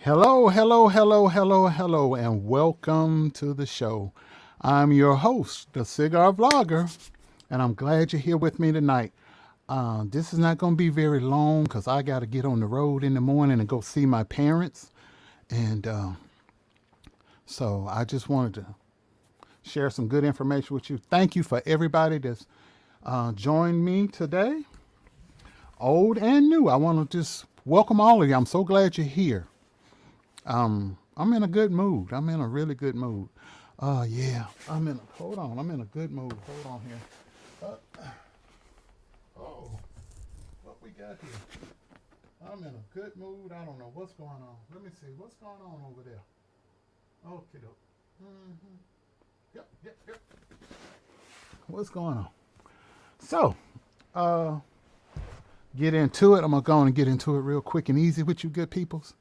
Hello, hello, hello, hello, hello, and welcome to the show. I'm your host, the Cigar Vlogger, and I'm glad you're here with me tonight. This is not going to be very long because I got to get on the road in the morning and go see my parents. And so I just wanted to share some good information with you. Thank you for everybody that's joined me today, old and new. I want to just welcome all of you. I'm so glad you're here. I'm in a good mood. I'm in a really good mood. Yeah, hold on. I'm in a good mood. Hold on here. Oh, what we got here? I'm in a good mood. I don't know what's going on. Let me see. What's going on over there? Okay, Yep. What's going on? So, get into it. I'm going to go and get into it real quick and easy with you good peoples.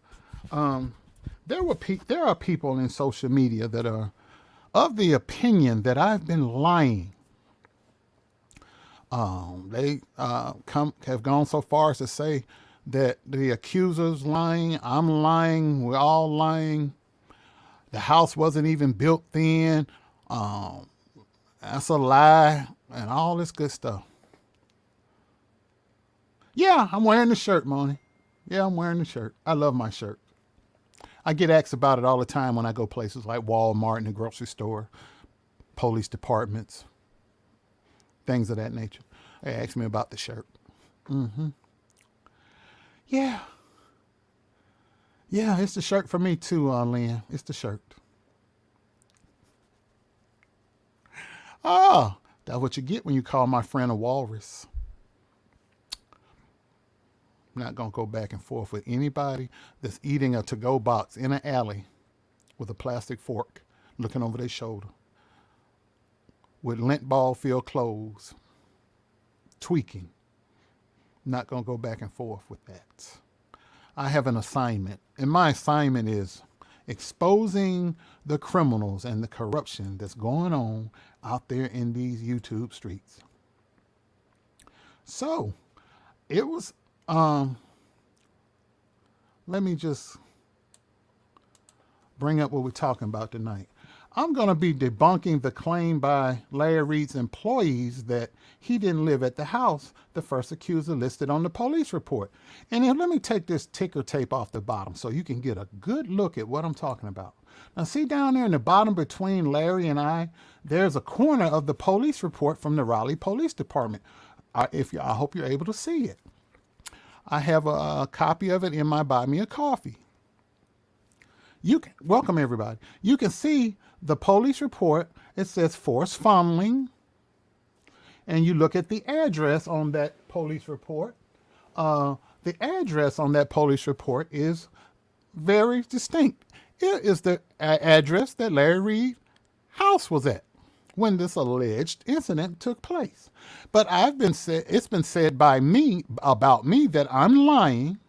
There are people in social media that are of the opinion that I've been lying. They have gone so far as to say that the accuser's lying, I'm lying, we're all lying. The house wasn't even built then. That's a lie, and all this good stuff. Yeah, I'm wearing the shirt, Moni. Yeah, I'm wearing the shirt. I love my shirt. I get asked about it all the time when I go places like Walmart and the grocery store, police departments, things of that nature. They ask me about the shirt. Yeah. Yeah, it's the shirt for me too, Lynn. It's the shirt. Ah, that's what you get when you call my friend a walrus. I'm not going to go back and forth with anybody that's eating a to-go box in an alley with a plastic fork looking over their shoulder with lint ball filled clothes, tweaking. Not going to go back and forth with that. I have an assignment, and my assignment is exposing the criminals and the corruption that's going on out there in these YouTube streets. So, it was let me just bring up what we're talking about tonight. I'm going to be debunking the claim by Larry Reid's employees that he didn't live at the house the first accuser listed on the police report. And then let me take this ticker tape off the bottom so you can get a good look at what I'm talking about. Now see down there in the bottom between Larry and I, there's a corner of the police report from the Raleigh Police Department. I hope you're able to see it. I have a copy of it in my Buy Me a Coffee. Welcome everybody. You can see the police report. It says forced funneling. And you look at the address on that police report. The address on that police report is very distinct. It is the address that Larry Reid's house was at when this alleged incident took place. But it's been said by me about me that I'm lying.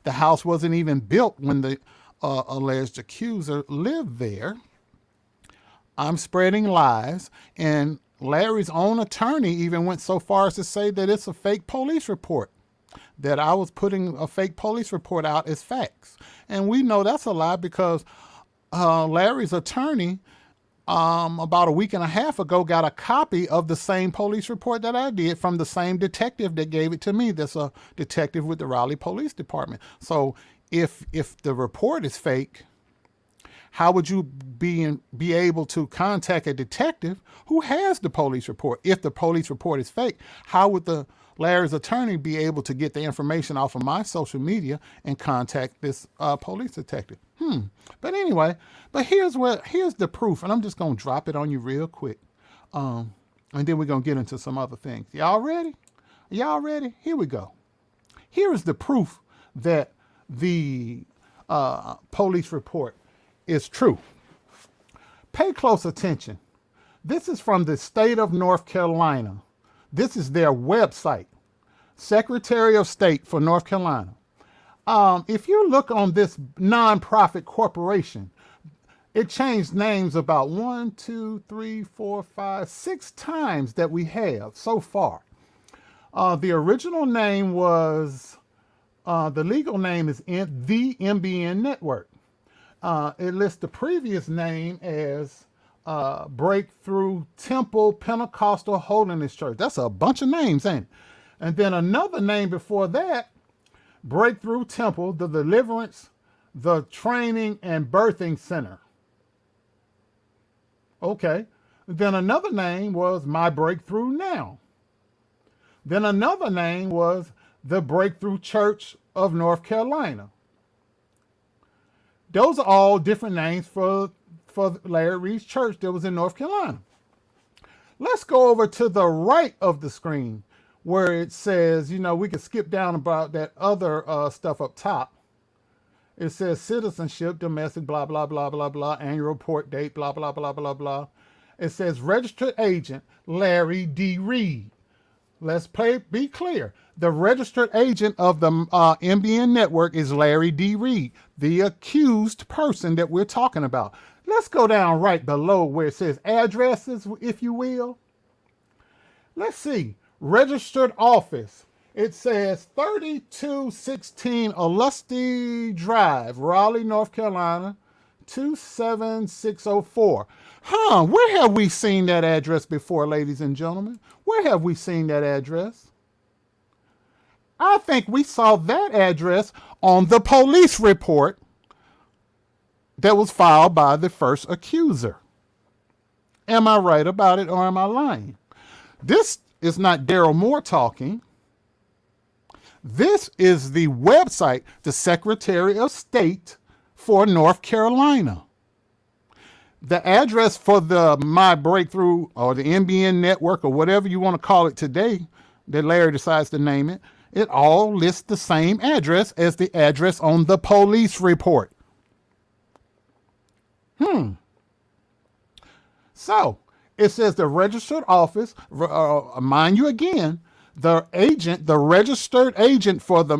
The house wasn't even built when the alleged accuser lived there. I'm spreading lies, and Larry's own attorney even went so far as to say that it's a fake police report, that I was putting a fake police report out as facts. And we know that's a lie because Larry's attorney about a week and a half ago got a copy of the same police report that I did from the same detective that gave it to me. That's a detective with the Raleigh Police Department. So if the report is fake, how would you be able to contact a detective who has the police report? If the police report is fake, how would Larry's attorney be able to get the information off of my social media and contact this police detective? But anyway, here's the proof, and I'm just gonna drop it on you real quick, and then we're gonna get into some other things. Y'all ready? Y'all ready? Here we go. Here is the proof that the police report is true. Pay close attention. This is from the state of North Carolina. This is their website, Secretary of State for North Carolina. If you look on this nonprofit corporation, it changed names about 6 times that we have so far. The original name was The legal name is the MBN Network. It lists the previous name as Breakthrough Temple Pentecostal Holiness Church. That's a bunch of names, ain't it? And then another name before that, Breakthrough Temple, the Deliverance, the Training and Birthing Center. Okay. Then another name was My Breakthrough Now. Then another name was the Breakthrough Church of North Carolina. Those are all different names for Larry Reid's church that was in North Carolina. Let's go over to the right of the screen where it says, we can skip down about that other stuff up top. It says citizenship, domestic, blah, blah, blah, blah, blah, annual report date, blah, blah, blah, blah, blah. It says registered agent, Larry D. Reid. Let's be clear. The registered agent of the MBN network is Larry D. Reid, the accused person that we're talking about. Let's go down right below where it says addresses, if you will. Let's see. Registered office. It says 3216 Ulusty Drive, Raleigh, North Carolina, 27604. Where have we seen that address before, ladies and gentlemen? Where have we seen that address? I think we saw that address on the police report that was filed by the first accuser. Am I right about it or am I lying? This is not Darryl Moore talking. This is the website, the Secretary of State for North Carolina. The address for the My Breakthrough or the MBN network or whatever you want to call it today that Larry decides to name it, it all lists the same address as the address on the police report. So it says the registered office, mind you again, the registered agent for the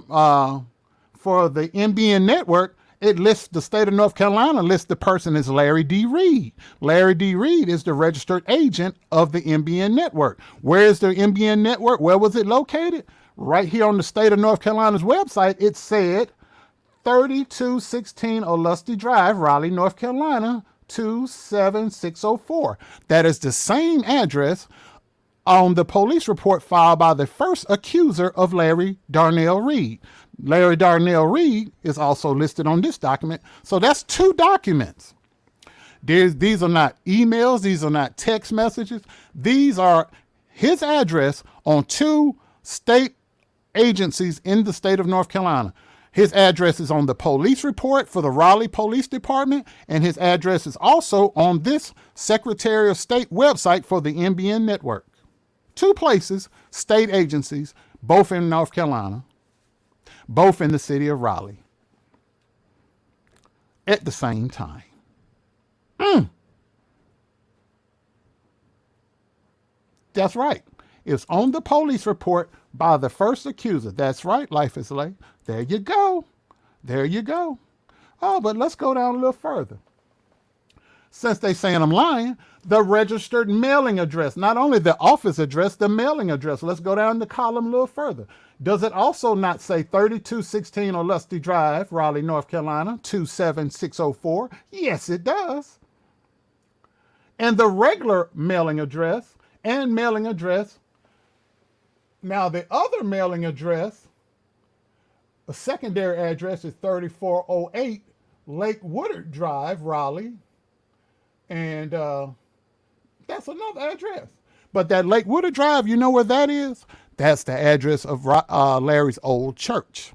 MBN network, it lists the state of North Carolina lists the person as Larry D. Reid. Larry D. Reid is the registered agent of the MBN network. Where is the MBN network? Where was it located? Right here on the state of North Carolina's website, it said 3216 Ulusty Drive, Raleigh, North Carolina, 27604. That is the same address on the police report filed by the first accuser of Larry Darnell Reid. Larry Darnell Reid is also listed on this document. So that's two documents. These are not emails. These are not text messages. These are his address on two state agencies in the state of North Carolina. His address is on the police report for the Raleigh Police Department, and his address is also on this Secretary of State website for the MBN network. Two places, state agencies, both in North Carolina, both in the city of Raleigh at the same time. That's right. It's on the police report by the first accuser. That's right, Life is Late. There you go. There you go. Oh, but let's go down a little further. Since they saying I'm lying, the registered mailing address, not only the office address, the mailing address. Let's go down the column a little further. Does it also not say 3216 Ulusty Drive, Raleigh, North Carolina, 27604? Yes, it does. And the regular mailing address and mailing address. Now, the other mailing address, a secondary address is 3408 Lake Woodard Drive, Raleigh. And that's another address. But that Lake Woodard Drive, you know where that is? That's the address of Larry's old church.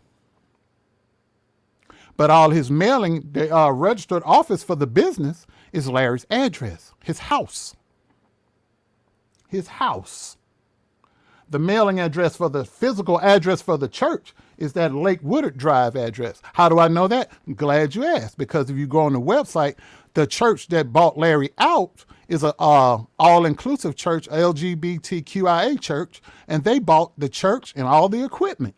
But all his mailing, the registered office for the business is Larry's address, his house. His house. The mailing address for the physical address for the church is that Lake Woodard Drive address. How do I know that? I'm glad you asked, because if you go on the website, the church that bought Larry out is a all-inclusive church, LGBTQIA church, and they bought the church and all the equipment.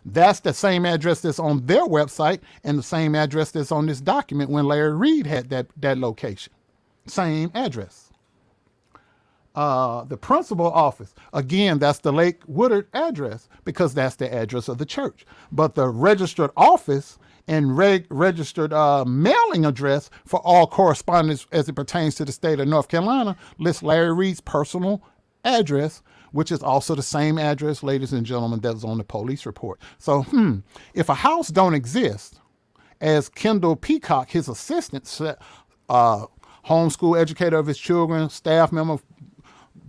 That's the same address that's on their website and the same address that's on this document when Larry Reid had that location. Same address. The principal office, again, that's the Lake Woodard address because that's the address of the church. But the registered office and registered mailing address for all correspondence as it pertains to the state of North Carolina lists Larry Reid's personal address, which is also the same address, ladies and gentlemen, that was on the police report. So, if a house don't exist, as Kendall Peacock, his assistant, homeschool educator of his children, staff member,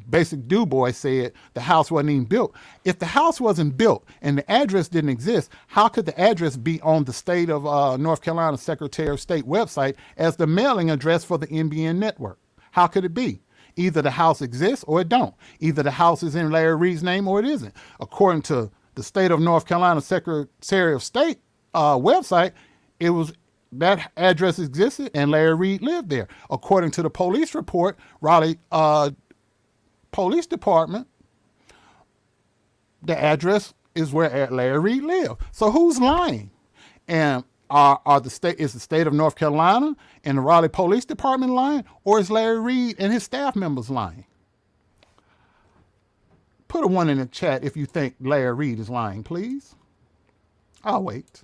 basic Du Bois, said the house wasn't even built. If the house wasn't built and the address didn't exist, how could the address be on the state of North Carolina Secretary of State website as the mailing address for the NBN network? How could it be? Either the house exists or it don't. Either the house is in Larry Reid's name or it isn't. According to the state of North Carolina Secretary of State website, it was that address existed and Larry Reid lived there. According to the police report, Raleigh Police Department, the address is where Larry Reid lived. So who's lying? And is the state of North Carolina and the Raleigh Police Department lying, or is Larry Reid and his staff members lying? Put a 1 in the chat if you think Larry Reid is lying, please. I'll wait.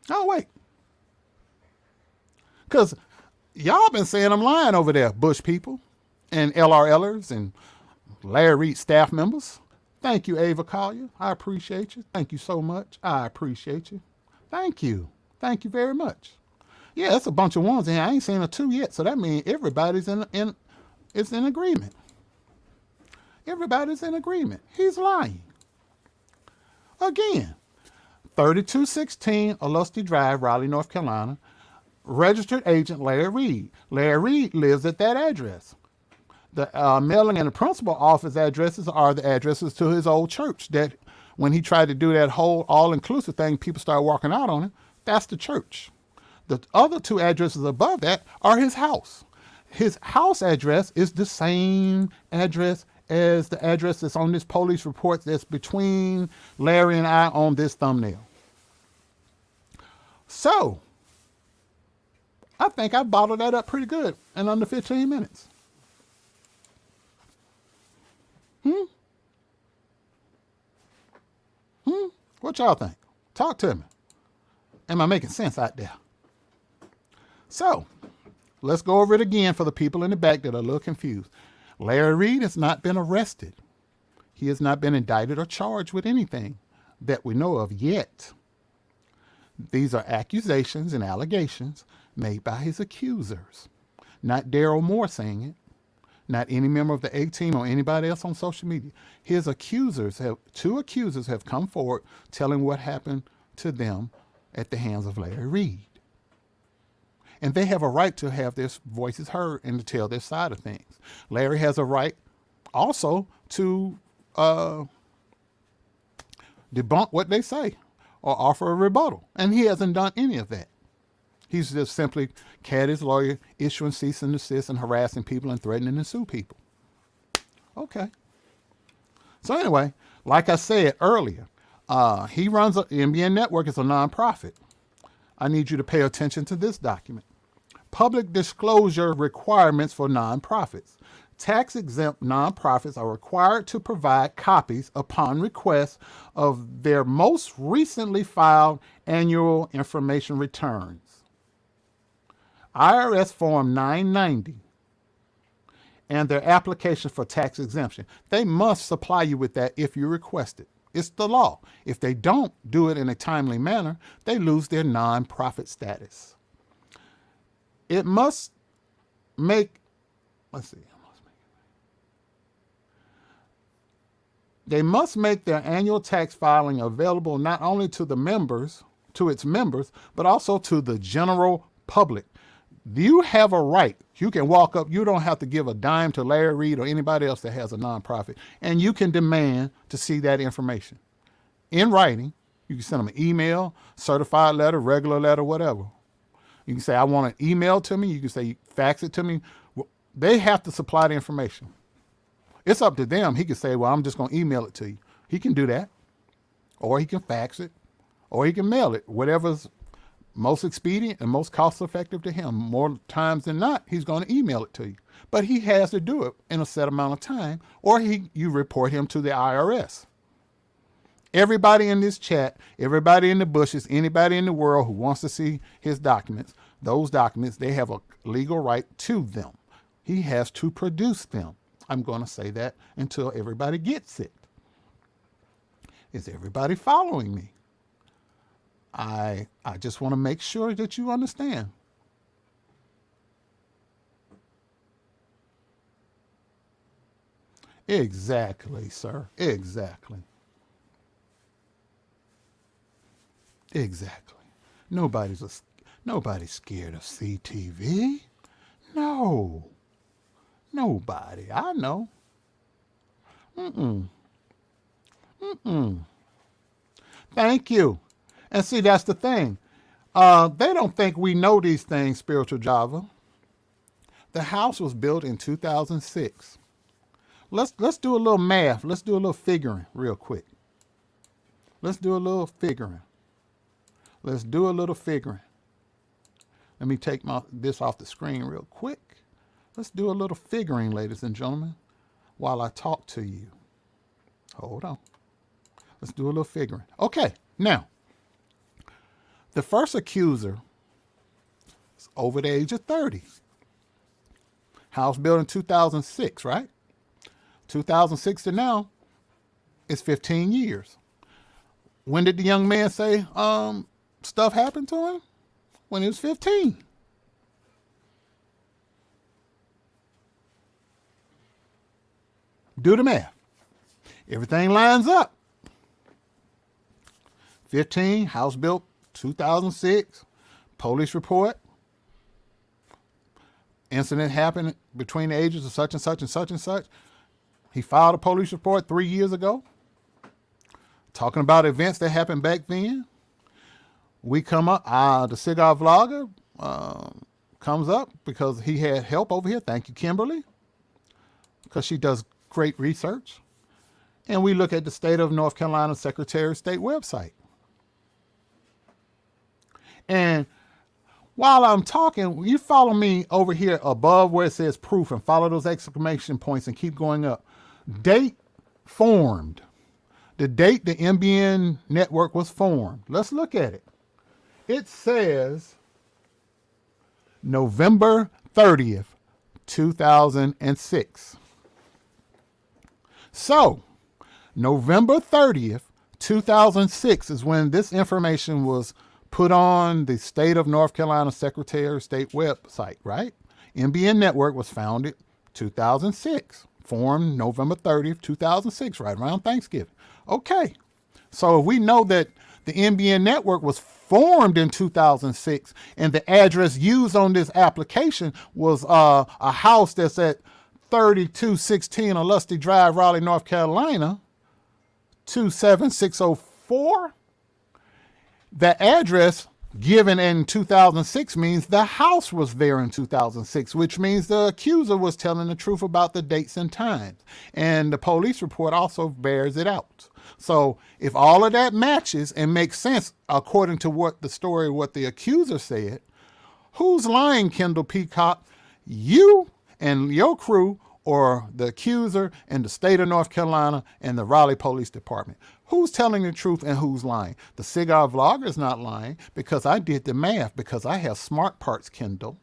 I'll wait. Because y'all been saying I'm lying over there, Bush people and LRLers and Larry Reid staff members. Thank you, Ava Collier. I appreciate you. Thank you so much. I appreciate you. Thank you. Thank you very much. Yeah, that's a bunch of ones, and I ain't seen a 2 yet, so that means everybody's in agreement. Everybody's in agreement. He's lying. Again, 3216 Ulusty Drive, Raleigh, North Carolina. Registered agent Larry Reid. Larry Reid lives at that address. The mailing and the principal office addresses are the addresses to his old church that when he tried to do that whole all-inclusive thing, people started walking out on him. That's the church. The other 2 addresses above that are his house. His house address is the same address as the address that's on this police report that's between Larry and I on this thumbnail. So, I think I bottled that up pretty good in under 15 minutes. What y'all think? Talk to me. Am I making sense out there? So, let's go over it again for the people in the back that are a little confused. Larry Reid has not been arrested. He has not been indicted or charged with anything that we know of yet. These are accusations and allegations made by his accusers. Not Darryl Moore saying it. Not any member of the A-team or anybody else on social media. His accusers, 2 accusers have come forward telling what happened to them at the hands of Larry Reid. And they have a right to have their voices heard and to tell their side of things. Larry has a right also to debunk what they say or offer a rebuttal. And he hasn't done any of that. He's just simply cat his lawyer, issuing cease and desist and harassing people and threatening to sue people. Okay. So anyway, like I said earlier, he runs the NBN network as a nonprofit. I need you to pay attention to this document. Public disclosure requirements for nonprofits. Tax-exempt nonprofits are required to provide copies upon request of their most recently filed annual information returns. IRS Form 990 and their application for tax exemption. They must supply you with that if you request it. It's the law. If they don't do it in a timely manner, they lose their nonprofit status. It must make, they must make their annual tax filing available not only to the members, to its members, but also to the general public. You have a right. You can walk up. You don't have to give a dime to Larry Reid or anybody else that has a nonprofit. And you can demand to see that information in writing. You can send them an email, certified letter, regular letter, whatever. You can say, I want an email to me. You can say, fax it to me. They have to supply the information. It's up to them. He can say, well, I'm just going to email it to you. He can do that. Or he can fax it. Or he can mail it. Whatever's most expedient and most cost effective to him. More times than not, he's going to email it to you. But he has to do it in a set amount of time, or you report him to the IRS. Everybody in this chat, everybody in the bushes, anybody in the world who wants to see his documents, those documents, they have a legal right to them. He has to produce them. I'm going to say that until everybody gets it. Is everybody following me? I just want to make sure that you understand. Exactly, sir. Exactly. Exactly. Nobody's scared of CTV. No. Nobody. I know. Thank you. And see, that's the thing. They don't think we know these things, Spiritual Java. The house was built in 2006. Let's do a little math. Let's do a little figuring real quick. Let's do a little figuring. Let me take this off the screen real quick. Let's do a little figuring, ladies and gentlemen, while I talk to you. Hold on. Let's do a little figuring. Okay, now, the first accuser is over the age of 30. House built in 2006, right? 2006 to now is 15 years. When did the young man say stuff happened to him? When he was 15. Do the math. Everything lines up. 15, house built 2006, police report. Incident happened between the ages of such and such and such and such. He filed a police report 3 years ago, talking about events that happened back then. We come up, the Cigar vlogger comes up because he had help over here. Thank you, Kimberly, because she does great research. And we look at the state of North Carolina Secretary of State website. And while I'm talking, you follow me over here above where it says proof and follow those exclamation points and keep going up. Date formed. The date the InvMan network was formed. Let's look at it. It says November 30th, 2006. So, November 30th, 2006 is when this information was put on the state of North Carolina Secretary of State website, right? InvMan Network was founded 2006, formed November 30th, 2006, right around Thanksgiving. Okay, so if we know that the InvMan Network was formed in 2006 and the address used on this application was a house that's at 3216 Lusty Drive, Raleigh, North Carolina, 27604. The address given in 2006 means the house was there in 2006, which means the accuser was telling the truth about the dates and times. And the police report also bears it out. So if all of that matches and makes sense according to what the accuser said, who's lying, Kendall Peacock? You and your crew, or the accuser and the state of North Carolina and the Raleigh Police Department? Who's telling the truth and who's lying? The Cigar vlogger is not lying because I did the math, because I have smart parts, Kendall.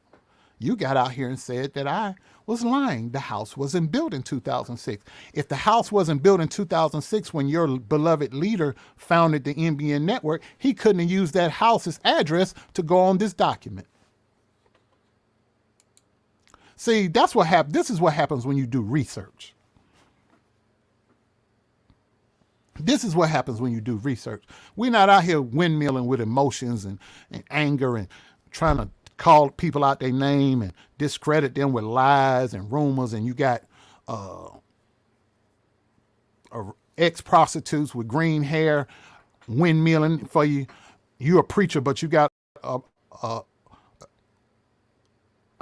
You got out here and said that I was lying. The house wasn't built in 2006. If the house wasn't built in 2006 when your beloved leader founded the InvMan Network, he couldn't have used that house's address to go on this document. See, that's what happens. This is what happens when you do research. This is what happens when you do research. We're not out here windmilling with emotions and anger and trying to call people out their name and discredit them with lies and rumors. And you got ex-prostitutes with green hair windmilling for you. You're a preacher, but you got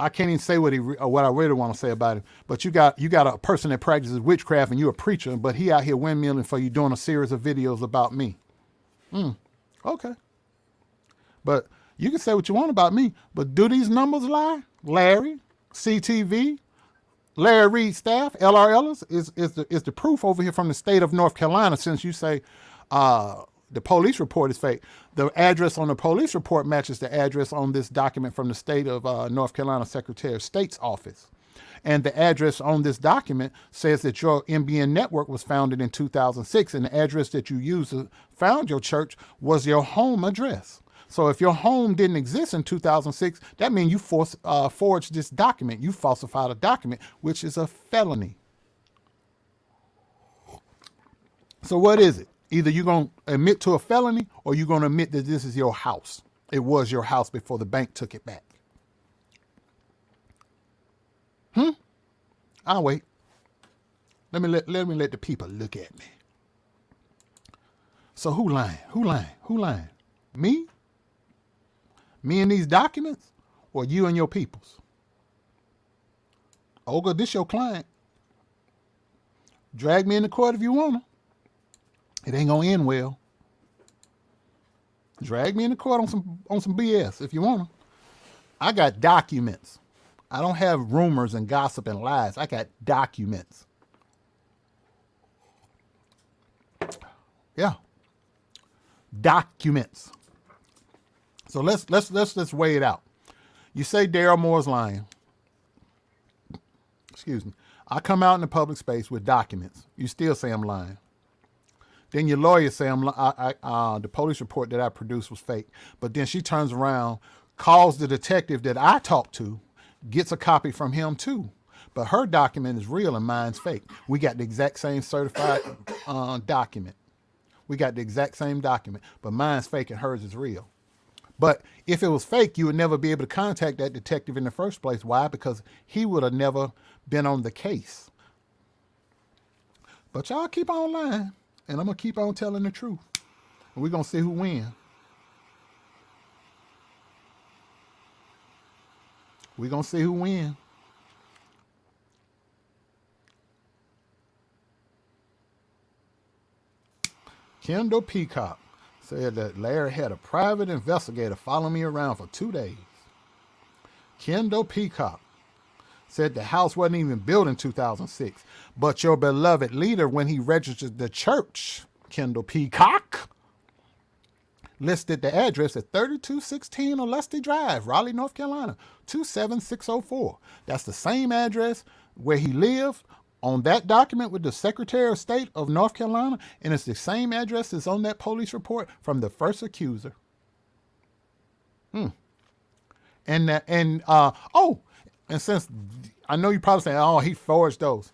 I can't even say what I really want to say about it, but you got a person that practices witchcraft and you're a preacher, but he out here windmilling for you doing a series of videos about me. Okay. But You can say what you want about me, but do these numbers lie? Larry, CTV, Larry Reid staff, LRLs is the proof over here from the state of North Carolina. Since you say the police report is fake, the address on the police report matches the address on this document from the state of North Carolina Secretary of State's office. And the address on this document says that your NBN network was founded in 2006, and the address that you used to found your church was your home address. So if your home didn't exist in 2006, that means you forged this document. You falsified a document, which is a felony. So what is it? Either you're going to admit to a felony or you're going to admit that this is your house. It was your house before the bank took it back. I'll wait. Let me let the people look at me. So who lying? Who lying? Who lying? Me? Me and these documents, or you and your peoples? Olga, this your client. Drag me in the court if you wanna. It ain't gonna end well. Drag me in the court on some BS if you wanna. I got documents. I don't have rumors and gossip and lies. I got documents. Yeah. Documents. So let's weigh it out. You say Darryl Moore's lying. Excuse me. I come out in the public space with documents. You still say I'm lying. Then your lawyer say the police report that I produced was fake. But then she turns around, calls the detective that I talked to, gets a copy from him too. But her document is real and mine's fake. We got the exact same certified document. We got the exact same document, but mine's fake and hers is real. But if it was fake, you would never be able to contact that detective in the first place. Why? Because he would have never been on the case. But y'all keep on lying, and I'm going to keep on telling the truth. And we're going to see who wins. We're going to see who wins. Kendall Peacock said that Larry had a private investigator follow me around for 2 days. Kendall Peacock said the house wasn't even built in 2006, but your beloved leader, when he registered the church, Kendall Peacock, listed the address at 3216 Olustee Drive, Raleigh, North Carolina, 27604. That's the same address where he lived on that document with the Secretary of State of North Carolina, and it's the same address that's on that police report from the first accuser. And since I know you probably saying, oh, he forged those.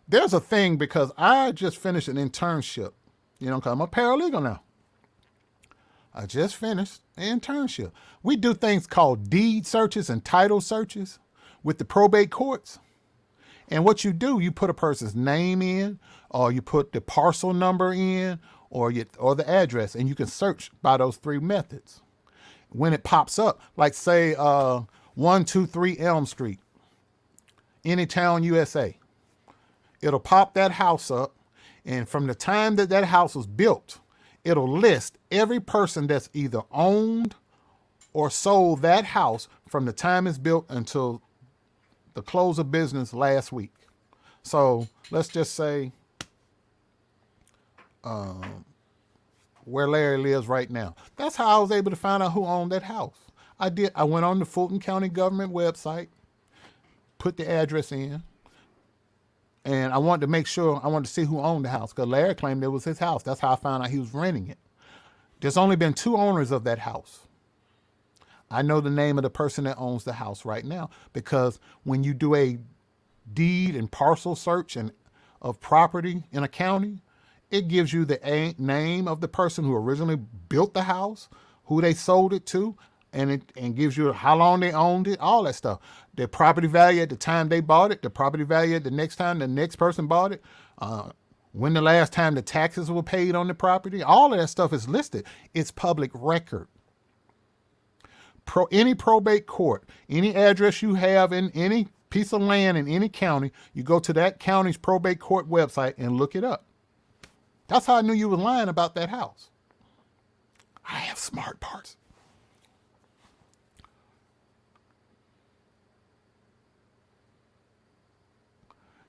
There's a thing, because I just finished an internship, because I'm a paralegal now. I just finished an internship. We do things called deed searches and title searches with the probate courts. And what you do, you put a person's name in, or you put the parcel number in, or the address, and you can search by those three methods. When it pops up, like say 123 Elm Street, Anytown, USA, it'll pop that house up, and from the time that house was built, it'll list every person that's either owned or sold that house from the time it's built until the close of business last week. So let's just say where Larry lives right now. That's how I was able to find out who owned that house. I went on the Fulton County government website, put the address in, and I wanted to see who owned the house, because Larry claimed it was his house. That's how I found out he was renting it. There's only been 2 owners of that house. I know the name of the person that owns the house right now, because when you do a deed and parcel search of property in a county, it gives you the name of the person who originally built the house, who they sold it to, and gives you how long they owned it, all that stuff. The property value at the time they bought it, the property value at the next time the next person bought it, when the last time the taxes were paid on the property, all of that stuff is listed. It's public record. Any probate court, any address you have in any piece of land in any county, you go to that county's probate court website and look it up. That's how I knew you were lying about that house. I have smart parts.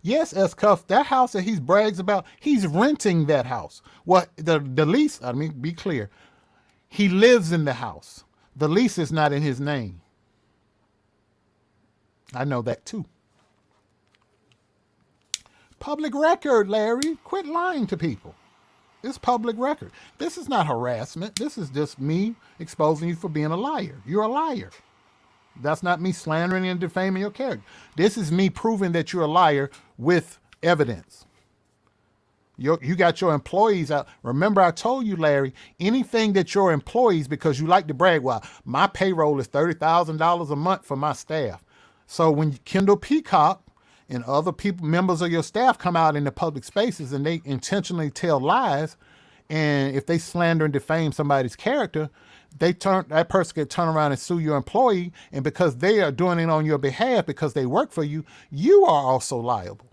Yes, S Cuff, that house that he brags about, he's renting that house. Well, the lease, I mean, be clear, he lives in the house. The lease is not in his name. I know that too. Public record, Larry. Quit lying to people. It's public record. This is not harassment. This is just me exposing you for being a liar. You're a liar. That's not me slandering and defaming your character. This is me proving that you're a liar with evidence. You got your employees out. Remember, I told you, Larry, anything that your employees, because you like to brag, well, my payroll is $30,000 a month for my staff. So when Kendall Peacock and other people, members of your staff, come out in the public spaces and they intentionally tell lies, and if they slander and defame somebody's character, that person can turn around and sue your employee, and because they are doing it on your behalf because they work for you, you are also liable.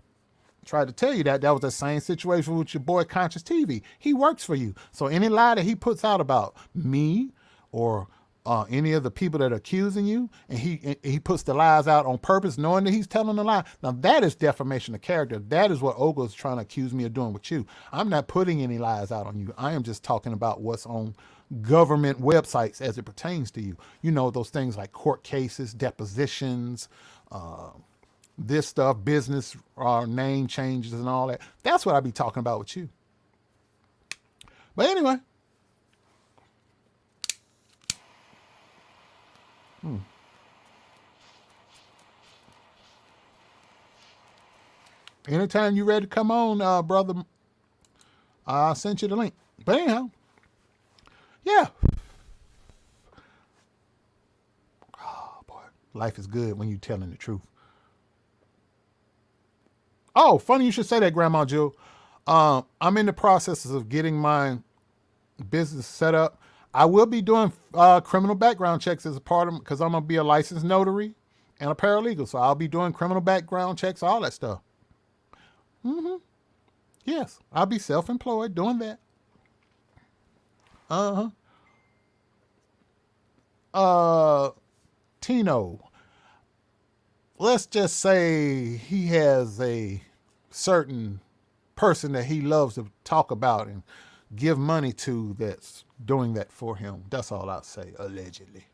Tried to tell you that was the same situation with your boy Conscious TV. He works for you, so any lie that he puts out about me or any of the people that are accusing you, and he puts the lies out on purpose, knowing that he's telling a lie. Now that is defamation of character. That is what Ogle is trying to accuse me of doing with you. I'm not putting any lies out on you. I am just talking about what's on government websites as it pertains to you. You know, those things like court cases, depositions, this stuff, business name changes and all that. That's what I be talking about with you. But anyway. Anytime you ready to come on, brother, I sent you the link. But anyhow, yeah. Oh, boy. Life is good when you're telling the truth. Oh, funny you should say that, Grandma Jill. I'm in the process of getting my business set up. I will be doing criminal background checks as a part of, because I'm going to be a licensed notary and a paralegal. So I'll be doing criminal background checks, all that stuff. Yes, I'll be self-employed doing that. Tino, let's just say he has a certain person that he loves to talk about and give money to that's doing that for him. That's all I'll say, allegedly.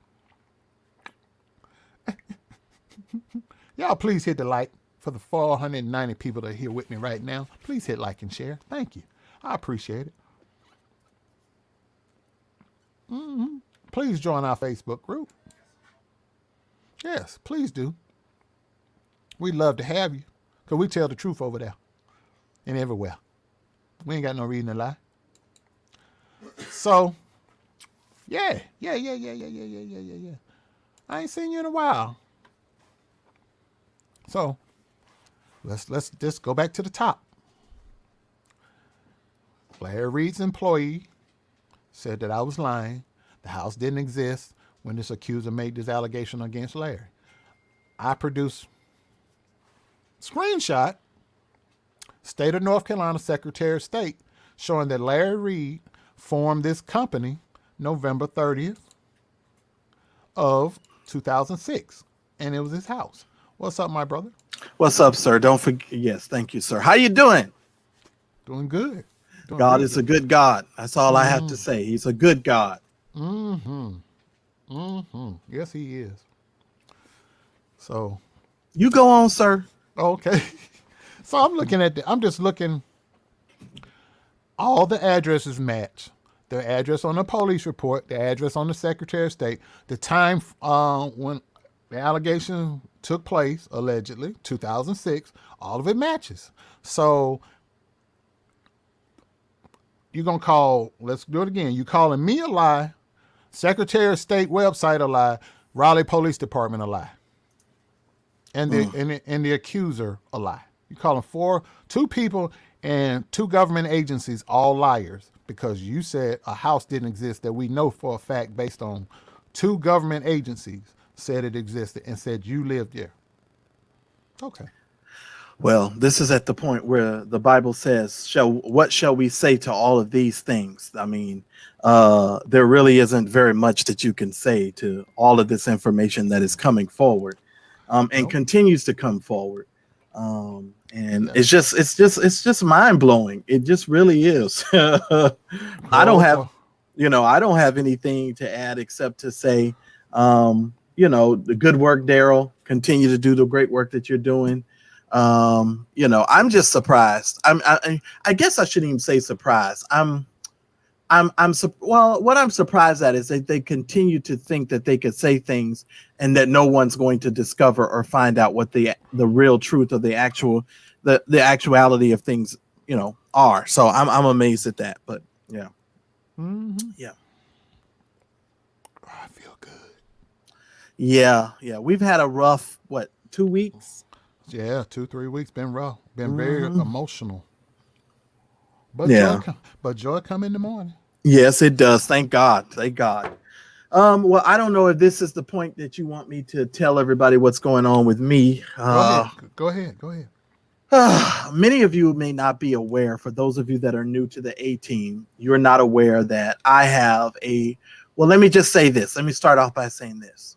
Y'all please hit the like. For the 490 people that are here with me right now, please hit like and share. Thank you. I appreciate it. Please join our Facebook group. Yes, please do. We'd love to have you, because we tell the truth over there and everywhere. We ain't got no reason to lie. So, yeah. I ain't seen you in a while. So, let's just go back to the top. Larry Reid's employee said that I was lying. The house didn't exist when this accuser made this allegation against Larry. I produced screenshot, State of North Carolina Secretary of State, showing that Larry Reid formed this company November 30th of 2006, and it was his house. What's up, my brother? What's up, sir? Don't forget. Yes, thank you, sir. How you doing? Doing good. God is a good God. That's all I have to say. He's a good God. Yes, he is. So you go on, sir. Okay. So I'm looking at I'm just looking. All the addresses match. The address on the police report, the address on the Secretary of State, the time when the allegation took place, allegedly, 2006, all of it matches. So you're going to call, let's do it again. You calling me a lie, Secretary of State website a lie, Raleigh Police Department a lie, and the accuser a lie. You calling two people and two government agencies all liars because you said a house didn't exist that we know for a fact based on two government agencies said it existed and said you lived there. Okay. Well, this is at the point where the Bible says, what shall we say to all of these things? I mean, there really isn't very much that you can say to all of this information that is coming forward and continues to come forward. And Yeah. it's just mind blowing. It just really is. I don't have, Poor. I don't have anything to add except to say, the good work, Darryl. Continue to do the great work that you're doing. I'm just surprised. I guess I shouldn't even say surprised. Well, what I'm surprised at is that they continue to think that they could say things and that no one's going to discover or find out what the real truth of the actuality of things, are. So I'm amazed at that. But yeah, Mm-hmm. yeah, I feel good. yeah. We've had a rough 2 weeks. Yeah, 2, 3 weeks been rough. Been very Hmm. emotional. But Yeah. joy come in the morning. Yes, it does. Thank God. Thank God. Well, I don't know if this is the point that you want me to tell everybody what's going on with me. Go ahead. Go ahead. Go ahead. Many of you may not be aware. For those of you that are new to the A team, you're not aware that I have well, let me just say this. Let me start off by saying this.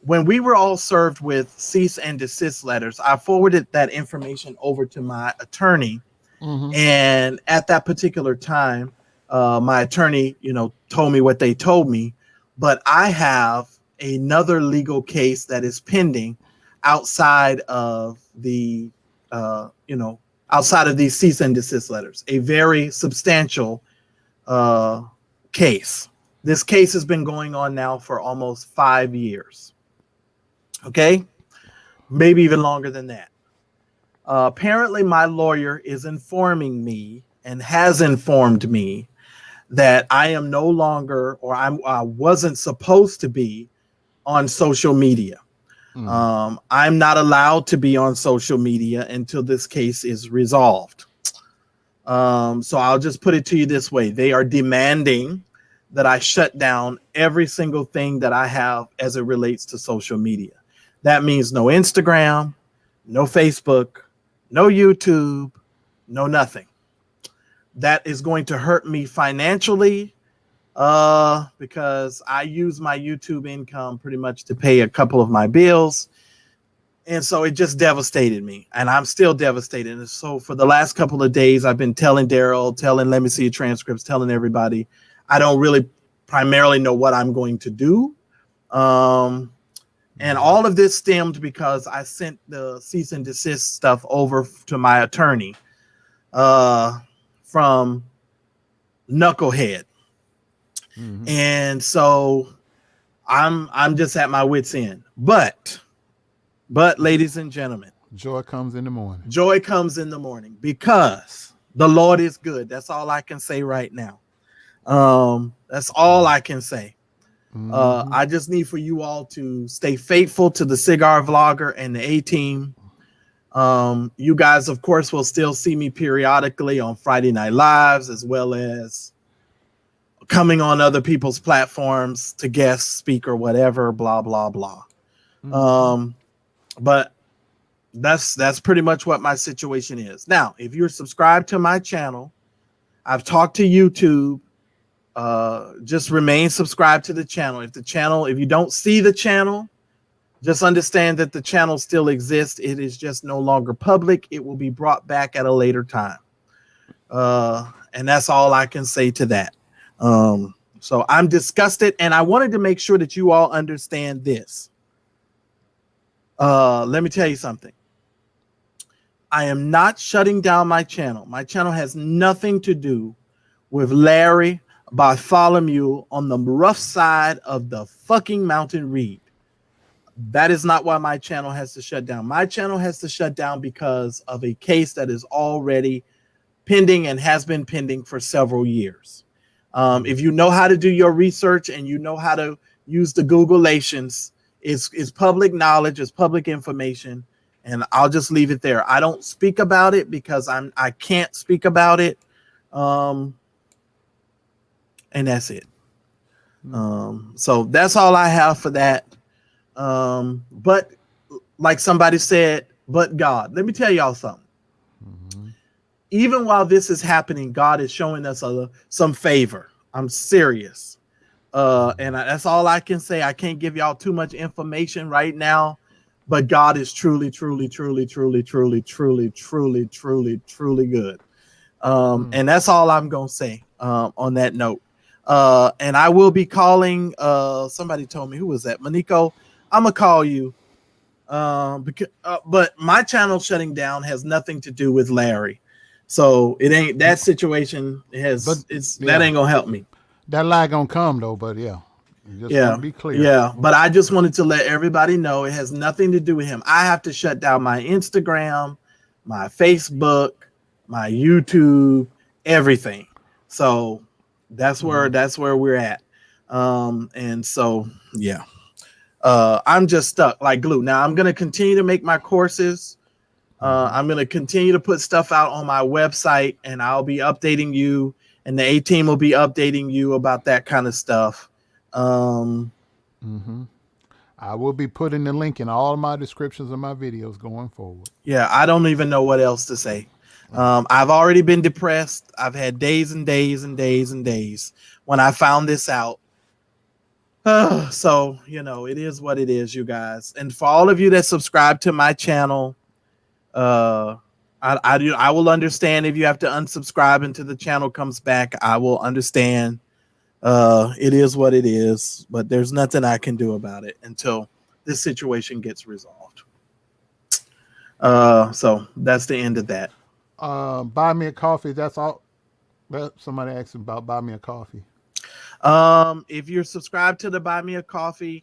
When we were all served with cease and desist letters, I forwarded that information over to my attorney. Mm-hmm. And at that particular time, my attorney, told me what they told me. But I have another legal case that is pending outside of outside of these cease and desist letters, a very substantial case. This case has been going on now for almost 5 years. Okay, maybe even longer than that. Apparently, my lawyer is informing me and has informed me that I am no longer, or I wasn't supposed to be on social media. Mm. I'm not allowed to be on social media until this case is resolved. So I'll just put it to you this way. They are demanding that I shut down every single thing that I have as it relates to social media. That means no Instagram, no Facebook, no YouTube, no nothing. That is going to hurt me financially, because I use my YouTube income pretty much to pay a couple of my bills. And so it just devastated me, and I'm still devastated. And so for the last couple of days, I've been telling Darryl, let me see your transcripts, telling everybody, I don't really primarily know what I'm going to do. And all of this stemmed because I sent the cease and desist stuff over to my attorney from Knucklehead. Mm-hmm. And so I'm just at my wit's end. But ladies and gentlemen, Joy comes in the morning. joy comes in the morning because the Lord is good. That's all I can say right now. That's all I can say. Mm-hmm. I just need for you all to stay faithful to the Cigar Vlogger and the A team. You guys, of course, will still see me periodically on Friday Night Lives, as well as coming on other people's platforms to guest speak or whatever, blah, blah, blah. Mm-hmm. But that's pretty much what my situation is. Now, if you're subscribed to my channel, I've talked to YouTube. Just remain subscribed to the channel. If you don't see the channel, just understand that the channel still exists. It is just no longer public. It will be brought back at a later time. And that's all I can say to that. So I'm disgusted, and I wanted to make sure that you all understand this. Let me tell you something. I am not shutting down my channel. My channel has nothing to do with Larry Bartholomew on the rough side of the fucking mountain Reed. That is not why my channel has to shut down. My channel has to shut down because of a case that is already pending and has been pending for several years. If you know how to do your research and you know how to use the Googleations, it's public knowledge, it's public information, and I'll just leave it there. I don't speak about it because I can't speak about it. And that's it. So that's all I have for that. But like somebody said, but God, let me tell y'all something. Mm-hmm. Even while this is happening, God is showing us some favor. I'm serious. That's all I can say. I can't give y'all too much information right now, but God is truly, truly, truly, truly, truly, truly, truly, truly, truly good. And that's all I'm gonna say on that note. And I will be calling. Somebody told me, who was that? Maniko. I'm gonna call you. But my channel shutting down has nothing to do with Larry, so it ain't that situation. That ain't gonna help me. That lie gonna come though, but yeah, you just want Yeah, to be clear. yeah. But I just wanted to let everybody know it has nothing to do with him. I have to shut down my Instagram, my Facebook, my YouTube, everything. So that's where we're at. And so yeah. I'm just stuck like glue. Now I'm gonna continue to make my courses. I'm gonna continue to put stuff out on my website, and I'll be updating you, and the A team will be updating you about that kind of stuff. I will be putting the link in all of my descriptions of my videos going forward. Yeah, I don't even know what else to say. I've already been depressed. I've had days and days and days and days when I found this out. So, it is what it is, you guys. And for all of you that subscribe to my channel, I will understand if you have to unsubscribe until the channel comes back. I will understand. It is what it is, but there's nothing I can do about it until this situation gets resolved. So that's the end of that. Buy me a coffee. That's all. Somebody asked about buy me a coffee. If you're subscribed to the Buy Me a Coffee,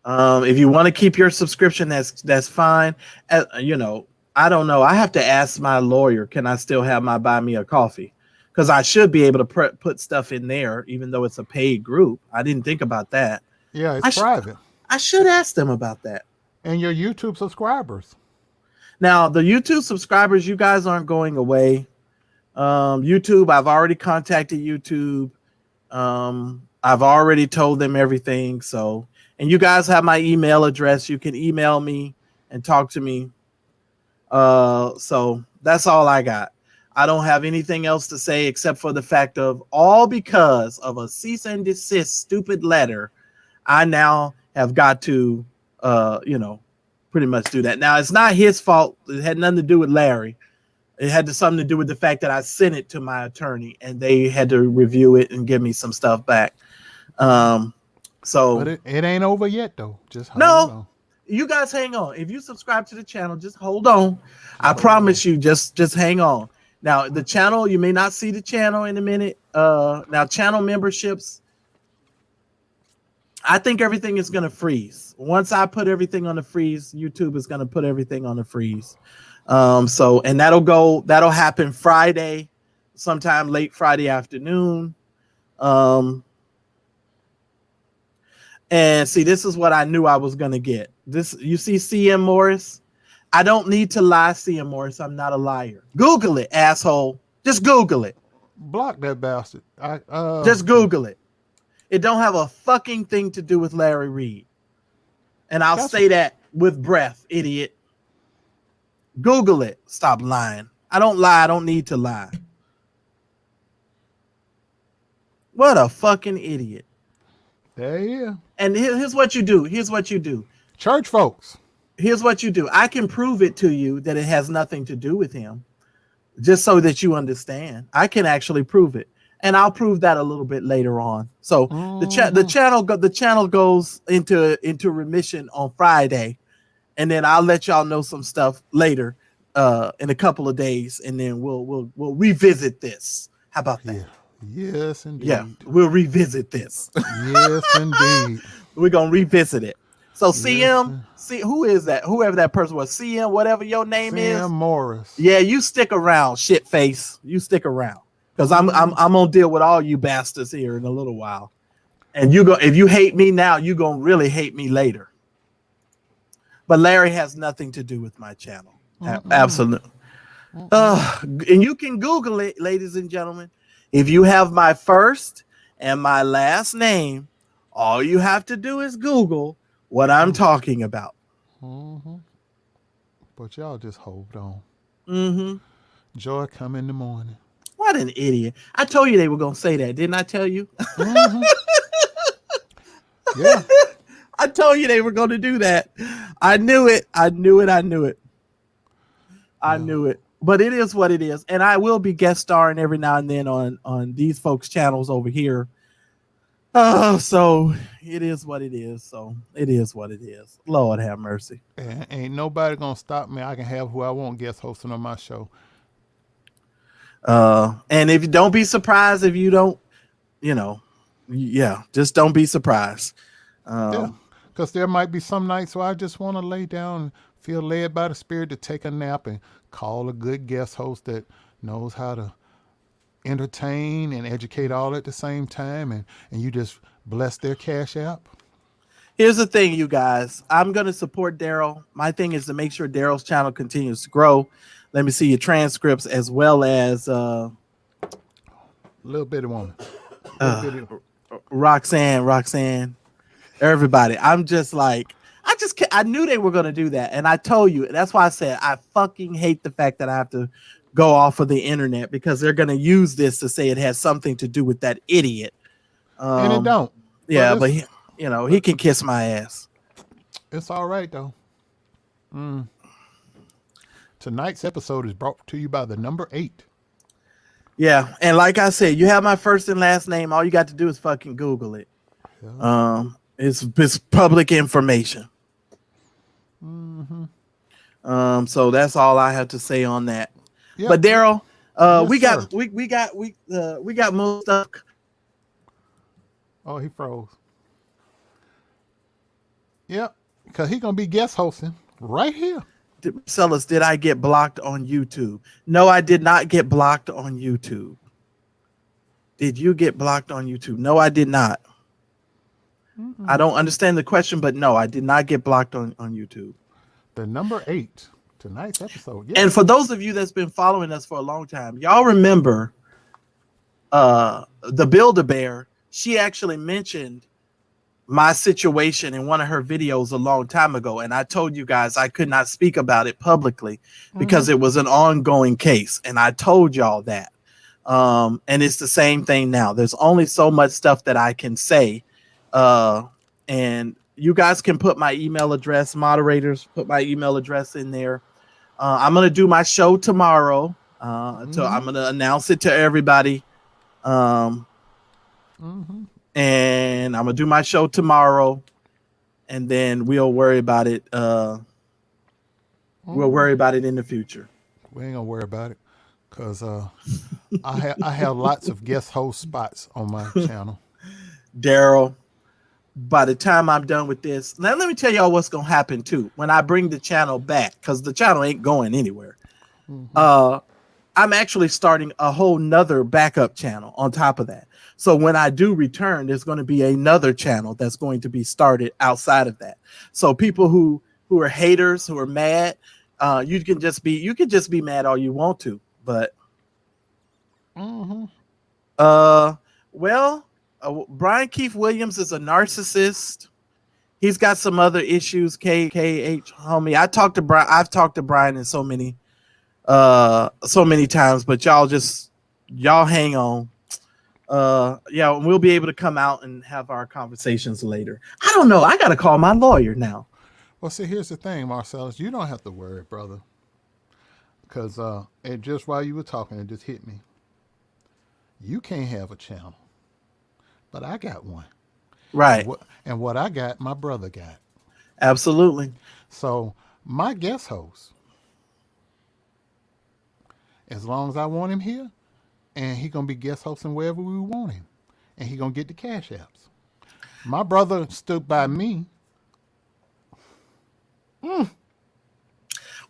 if you want to keep your subscription, that's fine. I don't know. I have to ask my lawyer, can I still have my Buy Me a Coffee? Because I should be able to put stuff in there, even though it's a paid group. I didn't think about that. Yeah, it's private. I should ask them about that. And your YouTube subscribers. Now, the YouTube subscribers, you guys aren't going away. YouTube, I've already contacted YouTube. I've already told them everything. So, and you guys have my email address. You can email me and talk to me. So that's all I got. I don't have anything else to say except for the fact of all because of a cease and desist stupid letter. I now have got to, pretty much do that. Now it's not his fault. It had nothing to do with Larry. It had something to do with the fact that I sent it to my attorney and they had to review it and give me some stuff back. So but it ain't over yet though. Just hold on. You guys hang on. If you subscribe to the channel, just hold on. I promise you, just hang on. Now the channel, you may not see the channel in a minute. Now channel memberships, I think everything is going to freeze. Once I put everything on the freeze, YouTube is going to put everything on the freeze. And that'll happen Friday, sometime late Friday afternoon. And see, this is what I knew I was going to get. This, you see CM Morris? I don't need to lie, CM Morris. I'm not a liar. Google it, asshole. Just Google it. Block that bastard. Just Google it. It don't have a fucking thing to do with Larry Reid. And I'll say that with breath, idiot. Google it. Stop lying. I don't lie. I don't need to lie. What a fucking idiot. There you go. And here's what you do. Here's what you do. Church folks. Here's what you do. I can prove it to you that it has nothing to do with him. Just so that you understand. I can actually prove it. And I'll prove that a little bit later on. So the channel goes into remission on Friday. And then I'll let y'all know some stuff later in a couple of days, and then we'll revisit this. How about that? Yeah. Yes, indeed. Yeah, we'll revisit this. Yes, indeed. We're gonna revisit it. So CM, who is that? Whoever that person was, CM, whatever your name is. CM Morris. Yeah, you stick around, shit face. You stick around, because I'm gonna deal with all you bastards here in a little while. And if you hate me now, you're gonna really hate me later. But Larry has nothing to do with my channel. Absolutely. And you can Google it, ladies and gentlemen. If you have my first and my last name, all you have to do is Google what I'm talking about. But y'all just hold on. Joy come in the morning. What an idiot. I told you they were going to say that. Didn't I tell you? Yeah. I told you they were going to do that. I knew it. I knew it. I knew it. I Yeah. knew it. But it is what it is. And I will be guest starring every now and then on these folks' channels over here. So it is what it is. So it is what it is. Lord have mercy. And ain't nobody gonna stop me. I can have who I want guest hosting on my show. And if you don't be surprised if you don't, you know, yeah, just don't be surprised. Yeah, because there might be some nights where I just want to lay down and feel led by the Spirit to take a nap and call a good guest host that knows how to entertain and educate all at the same time, and you just bless their Cash App. Here's the thing, you guys. I'm going to support Darryl. My thing is to make sure Darryl's channel continues to grow. Let me see your transcripts as well as Little bitty woman. Little bitty. Roxanne, everybody. I'm just like, I knew they were going to do that. And I told you, that's why I said I fucking hate the fact that I have to go off of the internet because they're going to use this to say it has something to do with that idiot. And it don't. Yeah, but he can kiss my ass. It's all right, though. Tonight's episode is brought to you by the number 8. Yeah, and like I said, you have my first and last name. All you got to do is fucking Google it. Yeah. It's public information. Mm-hmm. So that's all I have to say on that. Yep. But Darryl, yes, we got more stuff. Oh, he froze. Yep, because he's gonna be guest hosting right here. Sellers, did I get blocked on YouTube? No, I did not get blocked on YouTube. Did you get blocked on YouTube? No, I did not. Mm-mm. I don't understand the question, but no, I did not get blocked on YouTube. The number 8, tonight's episode. Yeah. And for those of you that's been following us for a long time, y'all remember the Build-A-Bear. She actually mentioned my situation in one of her videos a long time ago. And I told you guys I could not speak about it publicly because it was an ongoing case. And I told y'all that. And it's the same thing now. There's only so much stuff that I can say. And you guys can put my email address, moderators, put my email address in there. I'm going to do my show tomorrow. So I'm going to announce it to everybody. And I'm gonna do my show tomorrow, and then we'll worry about it. We'll worry about it in the future. We ain't gonna worry about it, cause I have lots of guest host spots on my channel. Darryl, by the time I'm done with this, now let me tell y'all what's gonna happen too when I bring the channel back, cause the channel ain't going anywhere. I'm actually starting a whole nother backup channel on top of that. So when I do return, there's going to be another channel that's going to be started outside of that. So people who are haters, who are mad, you can just be mad all you want to. But Brian Keith Williams is a narcissist. He's got some other issues. KH homie. I've talked to Brian in so many times, but y'all hang on. We'll be able to come out and have our conversations later. I don't know. I got to call my lawyer now. Well, see, here's the thing, Marcellus. You don't have to worry, brother. Because just while you were talking, it just hit me. You can't have a channel, but I got one. Right. And what I got, my brother got. Absolutely. So my guest host, as long as I want him here, and he gonna be guest hosting wherever we want him, and he gonna get the Cash Apps. My brother stood by me.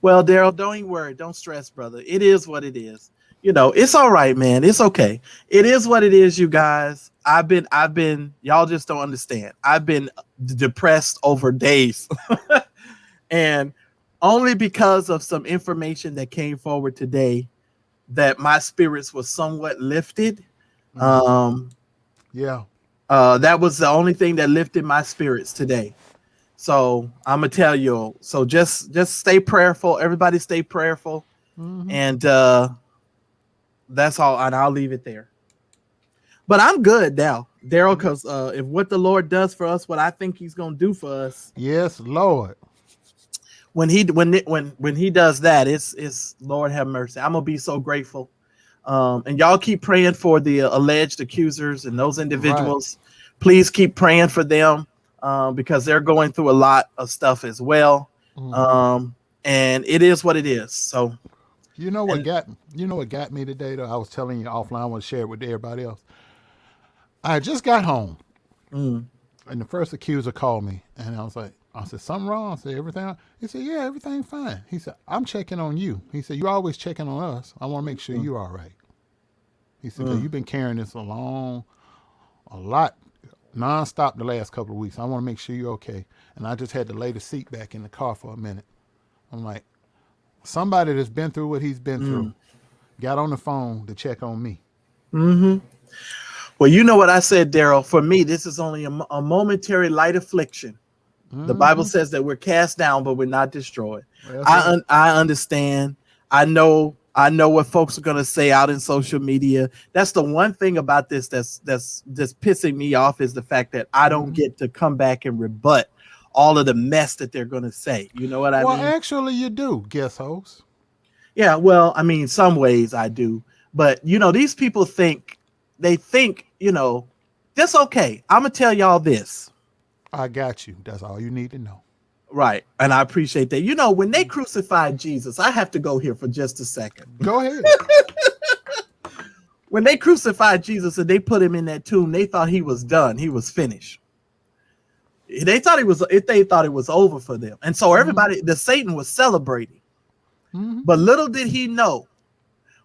Well, Darryl, don't even worry, don't stress, brother. It is what it is. It's all right, man. It's okay. It is what it is, you guys. I've been. Y'all just don't understand. I've been depressed over days, and only because of some information that came forward today, that my spirits were somewhat lifted. That was the only thing that lifted my spirits today. So I'm gonna tell you. So just stay prayerful. Everybody stay prayerful, and that's all. And I'll leave it there. But I'm good now, Darryl, because if what the Lord does for us, what I think He's gonna do for us, Yes, Lord. when He does that, it's Lord have mercy. I'm gonna be so grateful. And y'all keep praying for the alleged accusers and those Right. individuals. Please keep praying for them because they're going through a lot of stuff as well. Hmm. And it is what it is. So, and You know what got me today though? I was telling you offline. I want to share it with everybody else. I just got home, mm, and the first accuser called me, and I said, something wrong? I said, everything. He said, yeah, everything fine. He said, I'm checking on you. He said, you always checking on us. I want to make sure mm, you're all right. He said, because mm. you've been carrying this a lot, nonstop the last couple of weeks. I want to make sure you're okay. And I just had to lay the seat back in the car for a minute. I'm like, somebody that's been through what he's been through Mm. got on the phone to check on me. Hmm. Well, you know what I said, Darryl. For me, this is only a momentary light affliction. The Bible Hmm. says that we're cast down, but we're not destroyed. That's right. I understand. I know what folks are gonna say out in social media. That's the one thing about this that's just pissing me off is the fact that I don't Hmm. get to come back and rebut all of the mess that they're gonna say. You know what I Well, mean? actually, you do, guest host. Yeah. Well, I mean, some ways I do, but these people think that's okay. I'm gonna tell y'all this. I got you. That's all you need to know. Right. And I appreciate that. When they crucified Jesus, I have to go here for just a second. Go ahead. When they crucified Jesus and they put him in that tomb, they thought he was done. He was finished. They thought it was over for them. And so Hmm. the Satan was celebrating. Hmm. But little did he know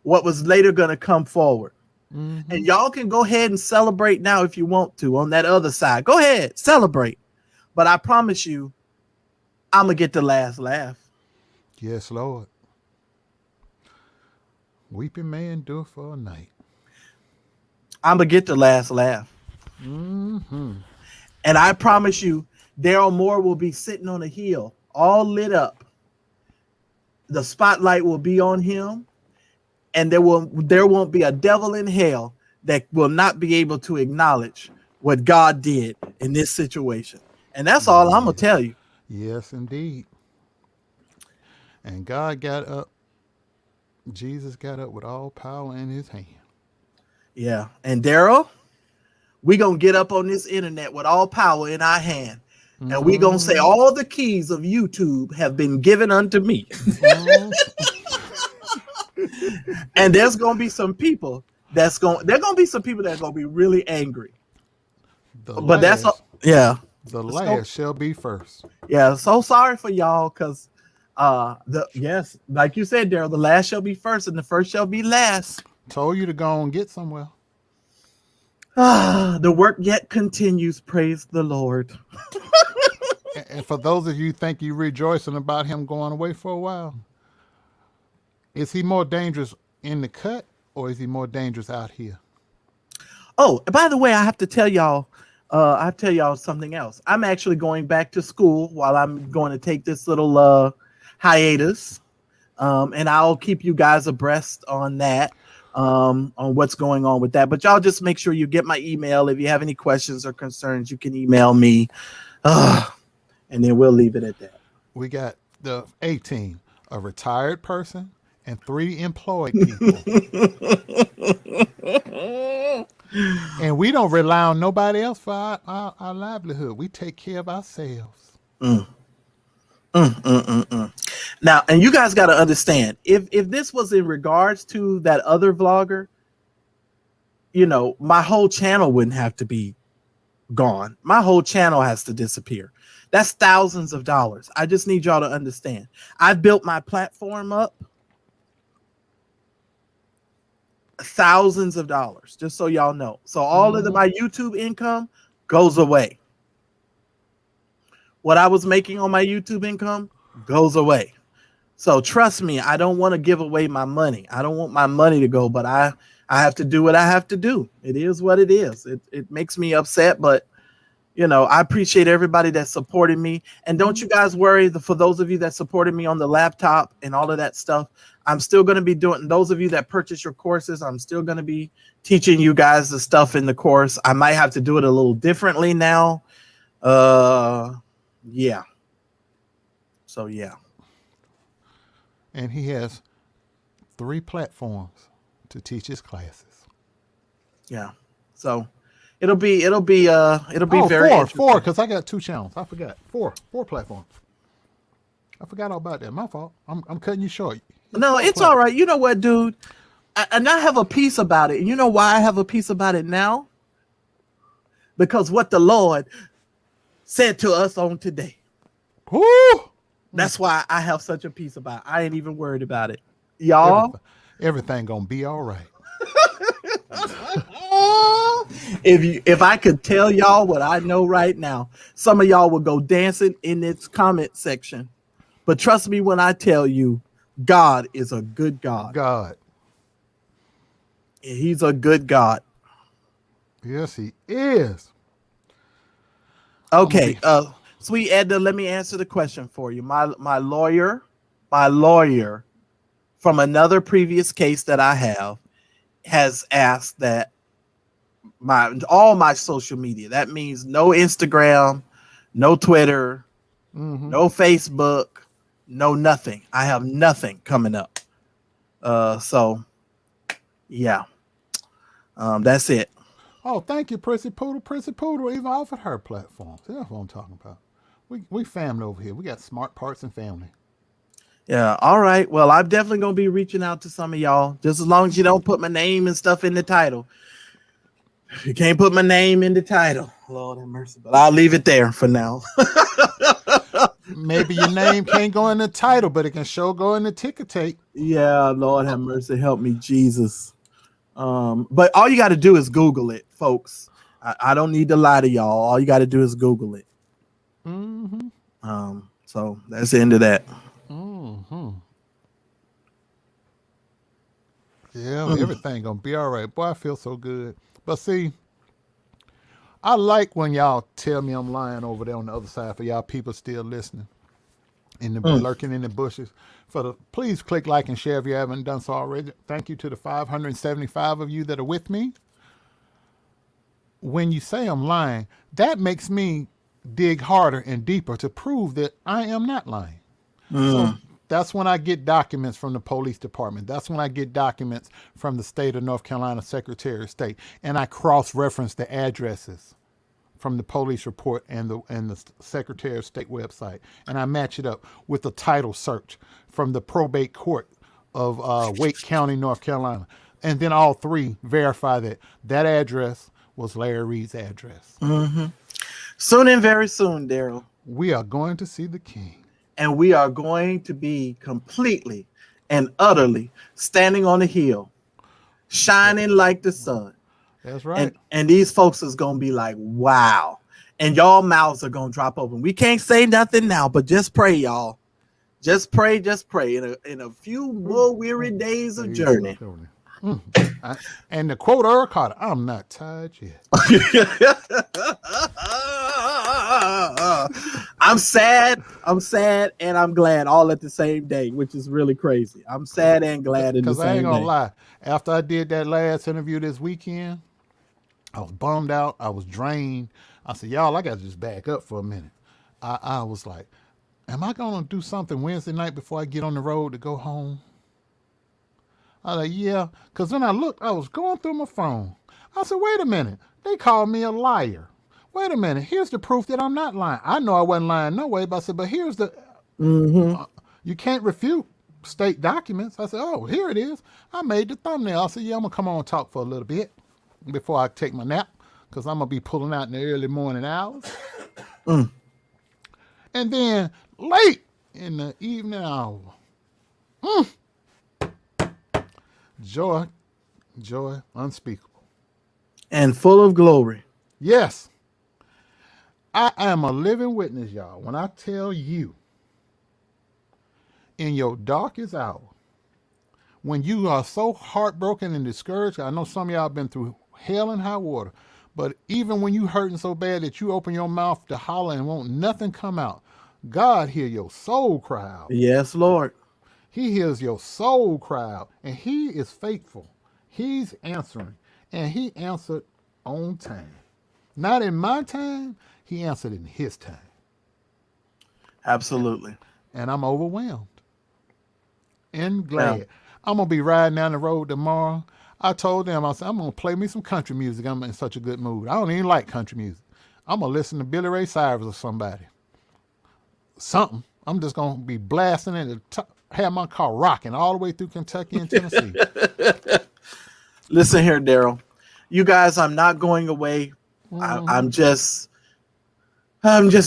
what was later going to come forward. Hmm. And y'all can go ahead and celebrate now if you want to on that other side. Go ahead, celebrate. But I promise you, I'm going to get the last laugh. Yes, Lord. Weeping may endure for a night. I'm going to get the last laugh. Hmm. And I promise you, Darryl Moore will be sitting on a hill, all lit up. The spotlight will be on him, and there won't be a devil in hell that will not be able to acknowledge what God did in this situation. And that's all I'm Yeah. gonna tell you. Yes, indeed. And God got up. Jesus got up with all power in his hand. Yeah. And Darryl, we gonna get up on this internet with all power in our hand. And we gonna say Hmm. all the keys of YouTube have been given unto me. Hmm. And there's gonna be some people there gonna be some people that are gonna be really angry. The But last, yeah. the So last shall be first. yeah, so sorry for y'all because yes, like you said, Darryl, the last shall be first and the first shall be last. Told you to go and get somewhere. The work yet continues, praise the Lord. And for those of you think you rejoicing about him going away for a while, is he more dangerous in the cut or is he more dangerous out here? Oh, by the way, I have to tell y'all something else. I'm actually going back to school while I'm going to take this little hiatus. And I'll keep you guys abreast on that, on what's going on with that. But y'all just make sure you get my email. If you have any questions or concerns, you can email me. And then we'll leave it at that. We got the 18, a retired person and 3 employed people. And we don't rely on nobody else for our livelihood. We take care of ourselves. Mm, mm. Now, and you guys got to understand, if this was in regards to that other vlogger, my whole channel wouldn't have to be gone. My whole channel has to disappear. That's thousands of dollars. I just need y'all to understand. I've built my platform up thousands of dollars, just so y'all know. So all of Hmm. my YouTube income goes away. What I was making on my YouTube income goes away. So trust me, I don't want to give away my money. I don't want my money to go, but I have to do what I have to do. It is what it is. It makes me upset, but I appreciate everybody that supported me. And don't you guys worry, for those of you that supported me on the laptop and all of that stuff, I'm still going to be doing, those of you that purchase your courses, I'm still going to be teaching you guys the stuff in the course. I might have to do it a little differently now. Yeah. So, yeah. And he has 3 platforms to teach his classes. Yeah. So it'll be very interesting. 4, because I got 2 channels. I forgot. 4 platforms. I forgot all about that. My fault. I'm cutting you short. No, it's all right. You know what, dude? And I have a piece about it. And you know why I have a piece about it now? Because what the Lord said to us on today. Woo! That's why I have such a piece about it. I ain't even worried about it. Y'all. Everything gonna be all right. If I could tell y'all what I know right now, some of y'all will go dancing in its comment section. But trust me when I tell you, God is a good God. God. He's a good God. Yes, he is. Okay, sweet Edna, let me answer the question for you. My lawyer from another previous case that I have has asked that all my social media, that means no Instagram, no Twitter, no Facebook, no nothing. I have nothing coming up. So yeah. That's it. Oh, thank you, Prissy Poodle. Prissy Poodle even offered her platforms. That's what I'm talking about. We family over here. We got smart parts and family. Yeah. All right. Well, I'm definitely gonna be reaching out to some of y'all. Just as long as you don't put my name and stuff in the title. You can't put my name in the title. Lord have mercy. But I'll leave it there for now. Maybe your name can't go in the title, but it can sure go in the ticker tape. Yeah, Lord have mercy. Help me, Jesus. But all you got to do is Google it, folks. I don't need to lie to y'all. All you got to do is Google it. So that's the end of that. Yeah, everything gonna be all right. Boy, I feel so good. But see, I like when y'all tell me I'm lying over there on the other side for y'all people still listening and lurking in the bushes. Please click like and share if you haven't done so already. Thank you to the 575 of you that are with me. When you say I'm lying, that makes me dig harder and deeper to prove that I am not lying. So that's when I get documents from the police department. That's when I get documents from the state of North Carolina Secretary of State, and I cross-reference the addresses from the police report and the Secretary of State website, and I match it up with the title search from the probate court of Wake County, North Carolina, and then all 3 verify that address was Larry Reid's address. Soon and very soon, Darryl. We are going to see the King. And we are going to be completely and utterly standing on the hill, shining like the sun. That's right. And these folks is going to be like, wow. And y'all mouths are going to drop open. We can't say nothing now, but just pray, y'all. Just pray, just pray. In a few more weary days of journey. And the quote Earl Carter, I'm not tired yet. I'm sad, and I'm glad all at the same day, which is really crazy. I'm sad and glad in the same day. Because I ain't gonna lie. After I did that last interview this weekend, I was bummed out. I was drained. I said, y'all, I got to just back up for a minute. I was like, am I going to do something Wednesday night before I get on the road to go home? I was like, yeah. Because when I looked, I was going through my phone. I said, wait a minute. They called me a liar. Wait a minute. Here's the proof that I'm not lying. I know I wasn't lying no way, but I said, but here's the... you can't refute state documents. I said, oh, here it is. I made the thumbnail. I said, yeah, I'm going to come on and talk for a little bit before I take my nap, because I'm going to be pulling out in the early morning hours. And then late in the evening hour, joy unspeakable. And full of glory. Yes. I am a living witness, y'all. When I tell you, in your darkest hour, when you are so heartbroken and discouraged, I know some of y'all have been through hell and high water, But even when you hurting so bad that you open your mouth to holler and won't nothing come out, God hear your soul cry out. Yes, Lord. He hears your soul cry out, and He is faithful. He's answering, and He answered on time. Not in my time, He answered in His time. Absolutely. And I'm overwhelmed and Yeah. glad. I'm going to be riding down the road tomorrow. I told them, I said, I'm going to play me some country music. I'm in such a good mood. I don't even like country music. I'm going to listen to Billy Ray Cyrus or somebody. Something. I'm just going to be blasting it, have my car rocking all the way through Kentucky and Tennessee. Listen here, Darryl. You guys, I'm not going away. I'm just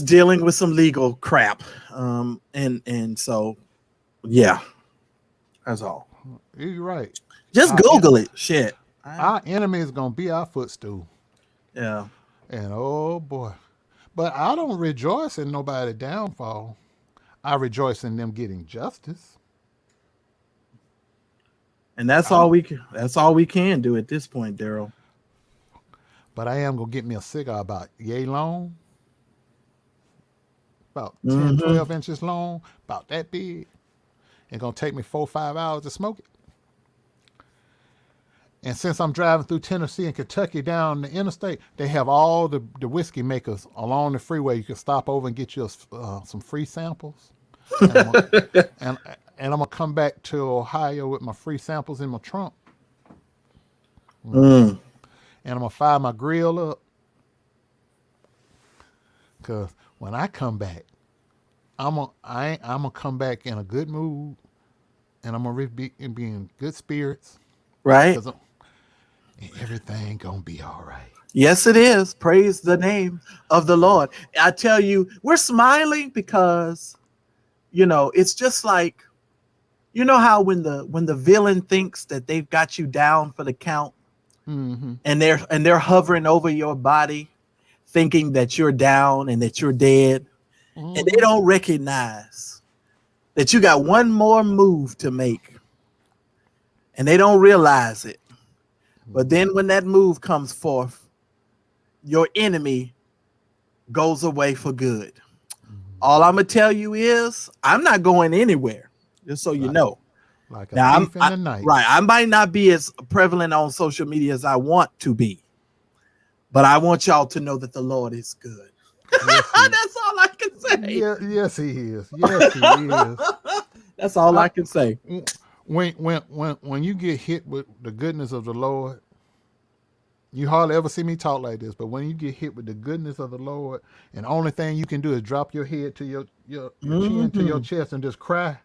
dealing with some legal crap. And so yeah, that's all. You're right. Just Google it. Shit. Our enemy is going to be our footstool. Yeah. And oh boy. But I don't rejoice in nobody's downfall. I rejoice in them getting justice. And that's all we can do at this point, Darryl. But I am going to get me a cigar about yay long, about 10, 12 inches long, about that big. It's going to take me 4 or 5 hours to smoke it. And since I'm driving through Tennessee and Kentucky down the interstate, they have all the whiskey makers along the freeway. You can stop over and get you some free samples. And I'm going to come back to Ohio with my free samples in my trunk. And I'm going to fire my grill up. Because when I come back, I'm gonna come back in a good mood. And I'm going to be in good spirits. Right? And everything gonna be all right. Yes, it is. Praise the name of the Lord. I tell you, we're smiling because, it's just like, how when the villain thinks that they've got you down for the count, and they're hovering over your body, thinking that you're down and that you're dead, and they don't recognize that you got one more move to make, and they don't realize it. But then when that move comes forth, your enemy goes away for good. All I'm going to tell you is I'm not going anywhere, just so you know. Like a thief in the night. Right. I might not be as prevalent on social media as I want to be, but I want y'all to know that the Lord is good. Yes, that's all I can say. Yeah, yes, He is. Yes, He is. That's all I can say. When you get hit with the goodness of the Lord, you hardly ever see me talk like this, but when you get hit with the goodness of the Lord, and the only thing you can do is drop your head to your chin to your chest and just cry,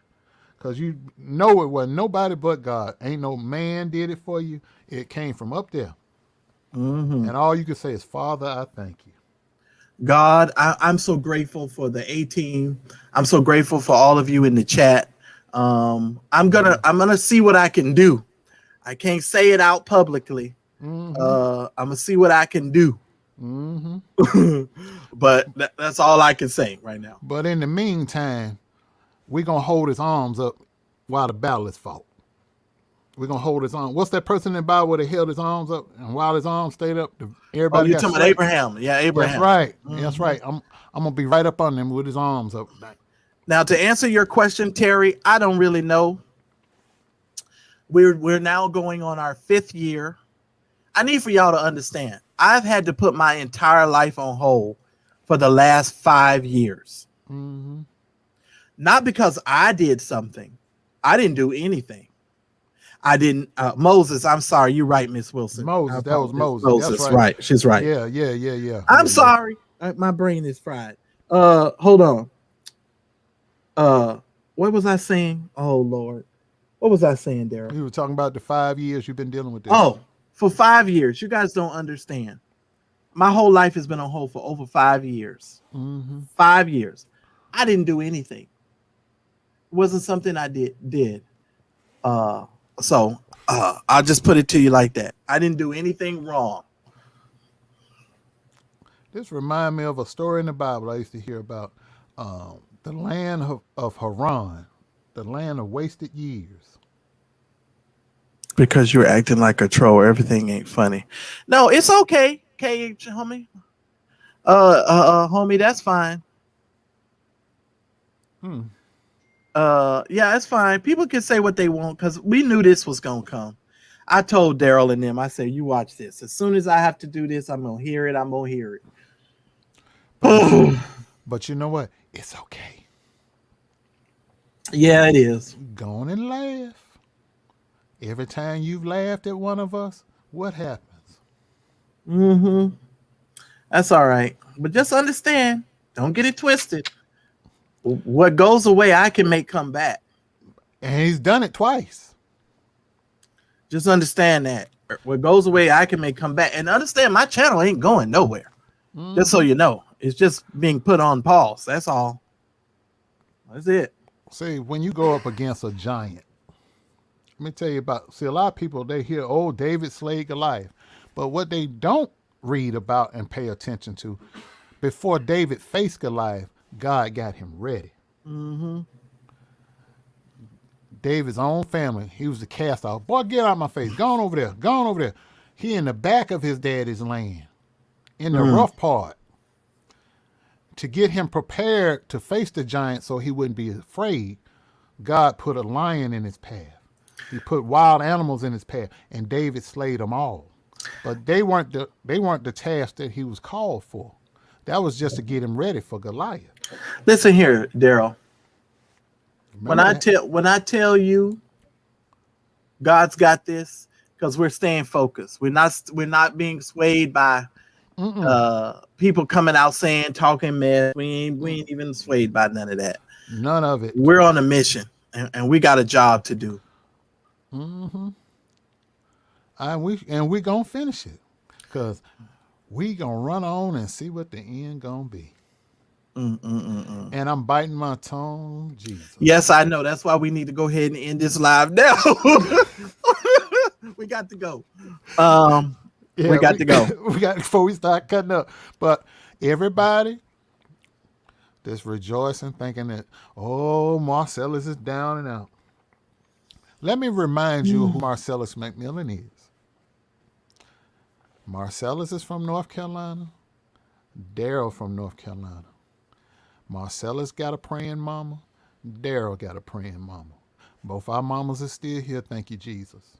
because you know it wasn't nobody but God. Ain't no man did it for you. It came from up there. And all you can say is, Father, I thank you. God, I'm so grateful for the A team. I'm so grateful for all of you in the chat. I'm gonna see what I can do. I can't say it out publicly. I'm gonna see what I can do. But that's all I can say right now. But in the meantime, we're gonna hold His arms up while the battle is fought. We're gonna hold His arms. What's that person in the Bible where they held his arms up, and while his arms stayed up, everybody. Oh, you're talking about Abraham? Yeah, Abraham. That's right. That's right. I'm gonna be right up on him with his arms up. Now, to answer your question, Terry, I don't really know. We're now going on our 5th year. I need for y'all to understand. I've had to put my entire life on hold for the last 5 years. Not because I did something. I didn't do anything. I didn't. Moses, I'm sorry. You're right, Miss Wilson. Moses, that was Moses. Moses, That's right. She's right. Yeah. I'm sorry. My brain is fried. Hold on. What was I saying? Oh, Lord. What was I saying, Darryl? You were talking about the 5 years you've been dealing with this. Oh, for 5 years. You guys don't understand. My whole life has been on hold for over 5 years. 5 years. I didn't do anything. It wasn't something I did. So I'll just put it to you like that. I didn't do anything wrong. This reminds me of a story in the Bible I used to hear about the land of Haran, the land of wasted years. Because you're acting like a troll, everything ain't funny. No, it's okay. Cage, homie. Homie, that's fine. Yeah, it's fine. People can say what they want because we knew this was gonna come. I told Darryl and them, I said, you watch this. As soon as I have to do this, I'm gonna hear it. I'm gonna hear it. But you know what? It's okay. Yeah, it is. Go on and laugh. Every time you've laughed at one of us, what happens? Mm-hmm. That's all right. But just understand, don't get it twisted. What goes away, I can make come back. And he's done it twice. Just understand that. What goes away, I can make come back. And understand my channel ain't going nowhere. Just so you know. It's just being put on pause. That's all. That's it. See, when you go up against a giant, let me tell you a lot of people, they hear, oh, David slayed Goliath. But what they don't read about and pay attention to, before David faced Goliath, God got him ready. Mm-hmm. David's own family, he was the cast off. Boy, get out of my face. Go on over there. Go on over there. He in the back of his daddy's land, in the rough part, to get him prepared to face the giant so he wouldn't be afraid. God put a lion in his path. He put wild animals in his path, and David slayed them all. But they weren't the task that he was called for. That was just to get him ready for Goliath. Listen here, Darryl. When I tell you God's got this, because we're staying focused. We're not being swayed by people coming out saying, talking mess. We ain't even swayed by none of that. None of it. We're on a mission, and we got a job to do. Mm-hmm. And we gonna finish it, because we gonna run on and see what the end gonna be. And I'm biting my tongue, Jesus. Yes, I know. That's why we need to go ahead and end this live now. We got to go. We got to go. We got before we start cutting up. But everybody that's rejoicing, thinking that, oh, Marcellus is down and out. Let me remind you who Marcellus McMillan is. Marcellus is from North Carolina. Darryl from North Carolina. Marcellus got a praying mama. Darryl got a praying mama. Both our mamas are still here. Thank you, Jesus.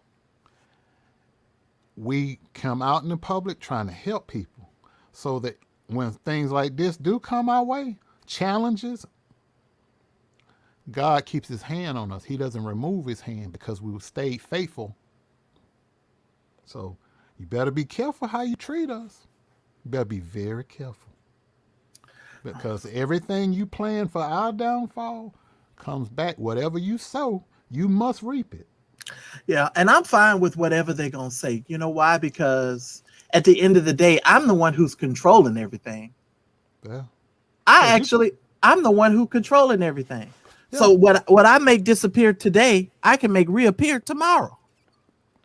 We come out in the public trying to help people so that when things like this do come our way, challenges, God keeps his hand on us. He doesn't remove his hand because we stayed faithful. So you better be careful how you treat us. You better be very careful. Because everything you plan for our downfall comes back. Whatever you sow, you must reap it. Yeah, and I'm fine with whatever they're going to say. You know why? Because at the end of the day, I'm the one who's controlling everything. Yeah. I'm the one who's controlling everything. Yeah. So what I make disappear today, I can make reappear tomorrow.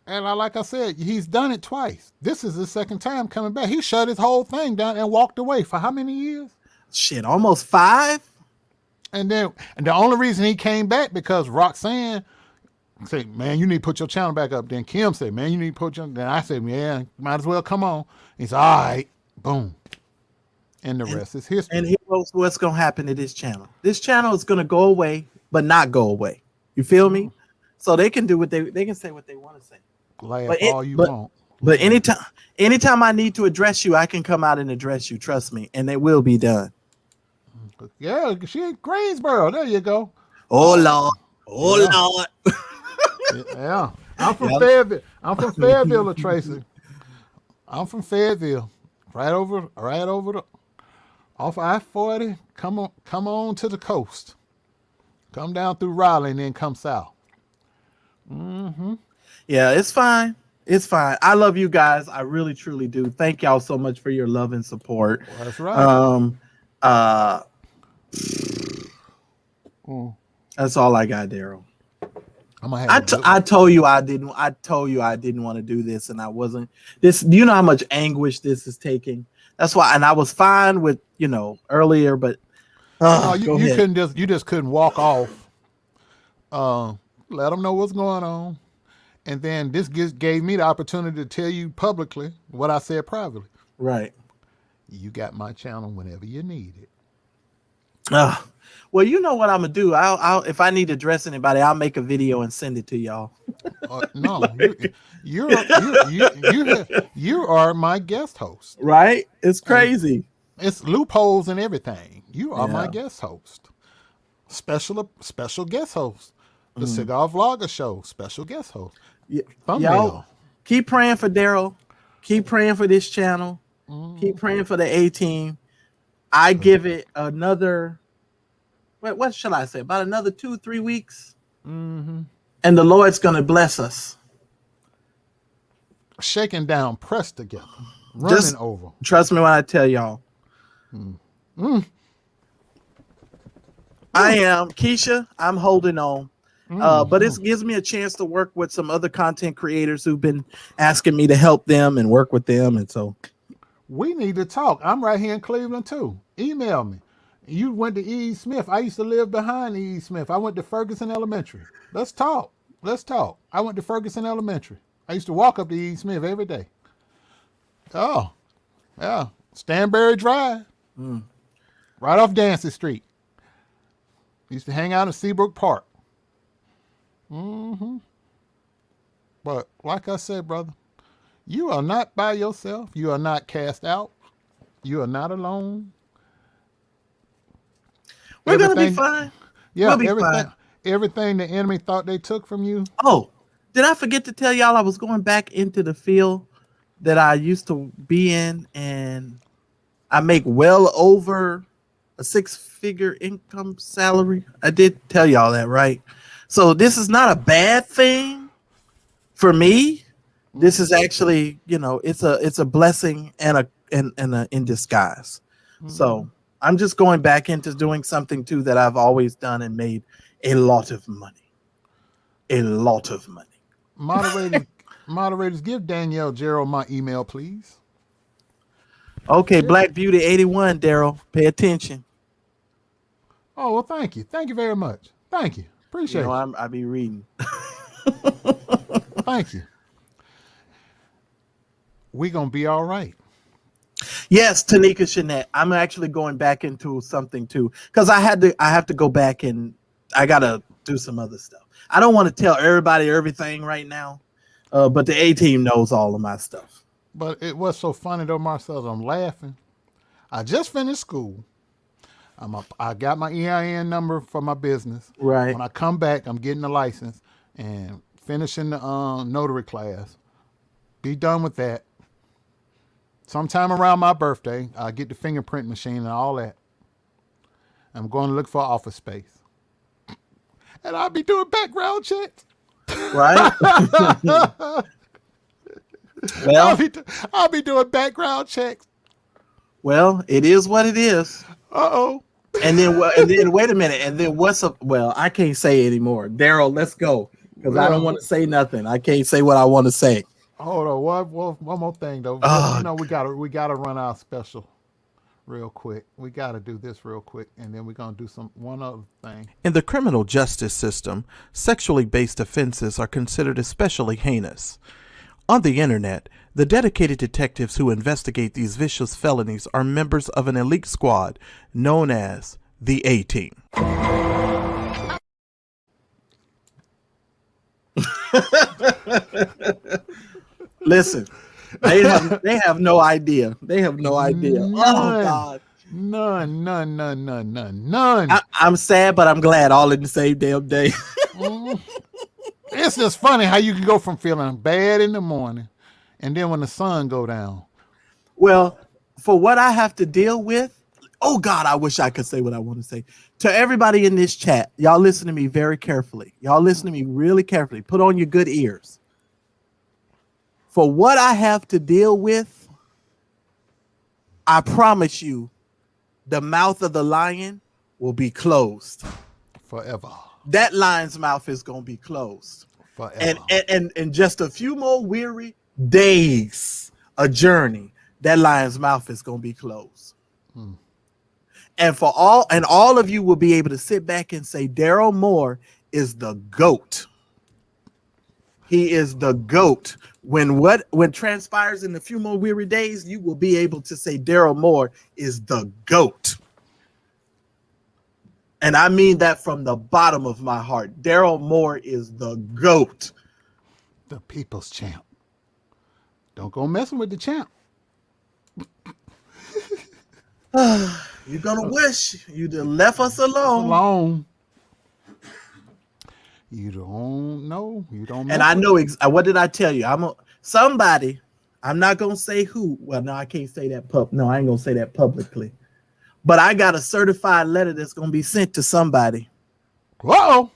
And like I said, he's done it twice. This is his second time coming back. He shut his whole thing down and walked away for how many years? Shit, almost 5. And the only reason he came back because Roxanne said, man, you need to put your channel back up. Then Kim said, man, you need to put your... Then I said, yeah, might as well come on. He said, all right, boom. And the rest is history. And here's what's going to happen to this channel. This channel is going to go away, but not go away. You feel me? So they can do what they can say what they want to say. Laugh all you want. But anytime I need to address you, I can come out and address you. Trust me. And it will be done. Yeah, she in Greensboro. There you go. Oh, Lord. Oh, Lord. Yeah. I'm from Fayetteville. I'm from Fayetteville, Tracy. I'm from Fayetteville. Right over the off I-40. Come on to the coast. Come down through Raleigh and then come south. Mm-hmm. Yeah, it's fine. It's fine. I love you guys. I really, truly do. Thank y'all so much for your love and support. Well, that's right. That's all I got, Darryl. I told you I didn't want to do this, and I wasn't. This, you know how much anguish this is taking. That's why, and I was fine with earlier, but you just couldn't walk off. Let them know what's going on, and then this gave me the opportunity to tell you publicly what I said privately. Right. You got my channel whenever you need it. Uh, well, you know what I'm gonna do. I'll if I need to dress anybody, I'll make a video and send it to y'all. No, you are my guest host. Right? It's And crazy. it's loopholes and everything. You are my Yeah. guest host. Special guest host. The Mm. Cigar Vlogger Show, special guest host. Y'all Thumbnail. keep praying for Darryl. Keep praying for this channel. Keep Mm, praying for the A team. I give it another. What shall I say? About another 2-3 weeks, mm-hmm. and the Lord's gonna bless us. Shaken down, pressed together, running Just over. trust me when I tell y'all. Mm. Mm. I am Keisha. I'm holding on. But it Mm. gives me a chance to work with some other content creators who've been asking me to help them and work with them. And so We need to talk. I'm right here in Cleveland too. Email me. You went to E. Smith. I used to live behind E. Smith. I went to Ferguson Elementary. Let's talk. Let's talk. I went to Ferguson Elementary. I used to walk up to E. Smith every day. Oh, yeah. Stanberry Drive, mm, right off Dancy Street. Used to hang out in Seabrook Park. Hmm. But like I said, brother, you are not by yourself. You are not cast out. You are not alone. we're gonna be Everything, fine. yeah, We'll be everything, fine. everything the enemy thought they took from you. Oh, did I forget to tell y'all I was going back into the field that I used to be in, and I make well over a 6-figure income salary. I did tell y'all that, right? So this is not a bad thing for me. This is actually, it's a blessing and a in disguise. Mm-hmm. So I'm just going back into doing something too that I've always done and made a lot of money. A lot of money. Moderators, moderators, give Danielle Gerald my email, please. Okay, Gerald. Black Beauty 81, Darryl. Pay attention. Oh well, thank you, thank you very much. Thank you, appreciate you. I be reading. Thank you. We gonna be all right. Yes, Tanika Shanette. I'm actually going back into something too. Because I have to go back and I gotta do some other stuff. I don't want to tell everybody everything right now. But the A team knows all of my stuff. But it was so funny though, Marcel. I'm laughing. I just finished school. I got my EIN number for my business. Right. When I come back, I'm getting the license and finishing the notary class. Be done with that. Sometime around my birthday, I get the fingerprint machine and all that. I'm going to look for office space. And I'll be doing background checks. Right. I'll well, be, I'll be doing background checks. well, it is what it is. Uh-oh. And then wait a minute. And then what's up? Well, I can't say anymore. Darryl, let's go. Because I don't Well, want to say nothing. I can't say what I want to say. hold on. One more thing, though. Oh, We gotta run our special real quick. We gotta do this real quick, and then we're gonna do one other thing. In the criminal justice system, sexually based offenses are considered especially heinous. On the internet, the dedicated detectives who investigate these vicious felonies are members of an elite squad known as the A-Team. listen, they have no idea. They have no idea. Oh God. None. I'm sad, but I'm glad all in the same damn day. It's just funny how you can go from feeling bad in the morning, and then when the sun go down. Well, for what I have to deal with, oh God, I wish I could say what I want to say. To everybody in this chat, y'all listen to me very carefully. Y'all listen to me really carefully. Put on your good ears. For what I have to deal with, I promise you, the mouth of the lion will be closed. Forever. That lion's mouth is going to be closed. Forever. And just a few more weary days, a journey, that lion's mouth is going to be closed. And all of you will be able to sit back and say, Darryl Moore is the GOAT. He is the GOAT. When transpires in a few more weary days, you will be able to say Darryl Moore is the GOAT. And I mean that from the bottom of my heart. Darryl Moore is the GOAT. The people's champ. Don't go messing with the champ. You're gonna wish you'd have left us alone. Alone. You don't know. You don't know. And I know what did I tell you? Somebody. I'm not gonna say who. Well, no, I can't say that No, I ain't gonna say that publicly. But I got a certified letter that's gonna be sent to somebody. Uh-oh.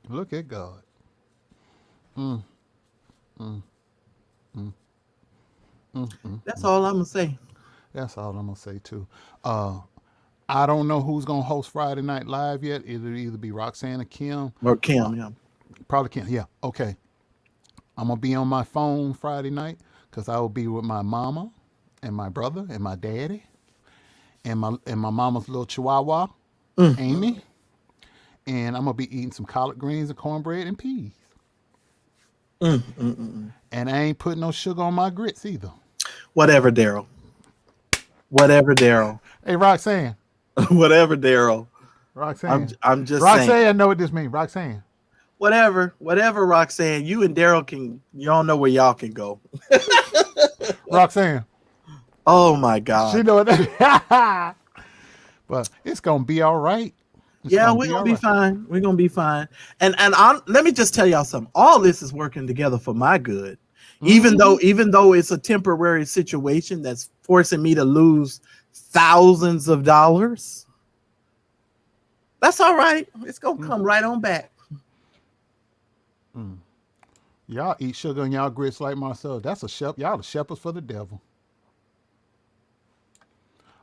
Look at God. That's all I'm gonna say. That's all I'm gonna say too. I don't know who's gonna host Friday Night Live yet. It'll either be Roxanne or Kim. Or Kim, yeah. Probably Kim. Yeah. Okay. I'm gonna be on my phone Friday night because I will be with my mama and my brother and my daddy and my mama's little chihuahua, Amy. And I'm gonna be eating some collard greens and cornbread and peas. And I ain't putting no sugar on my grits either. Whatever, Darryl. Hey, Roxanne. Whatever, Darryl. Roxanne. I'm just Roxanne, saying. I know what this means. Roxanne. Whatever, Roxanne. You and Darryl y'all know where y'all can go. Roxanne. Oh my God. She know that. But it's gonna be all right. We're gonna be fine. We're gonna be fine. And let me just tell y'all something. All this is working together for my good. Even though it's a temporary situation that's forcing me to lose thousands of dollars. That's all right. It's gonna come right on back. Y'all eat sugar in y'all grits like myself. That's y'all the shepherds for the devil.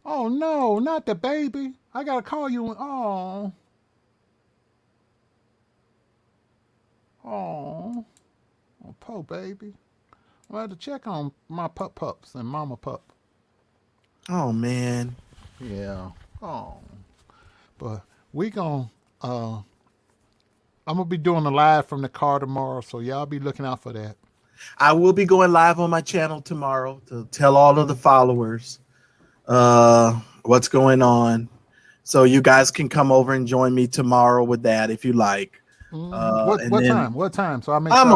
Oh no, not the baby. I gotta call you. Oh, poor baby. I had to check on my pups and mama pup. Oh man. Yeah. Oh, but we gonna. I'm gonna be doing a live from the car tomorrow, so y'all be looking out for that. I will be going live on my channel tomorrow to tell all of the followers what's going on. So you guys can come over and join me tomorrow with that if you like. What time? What time? So I make sure I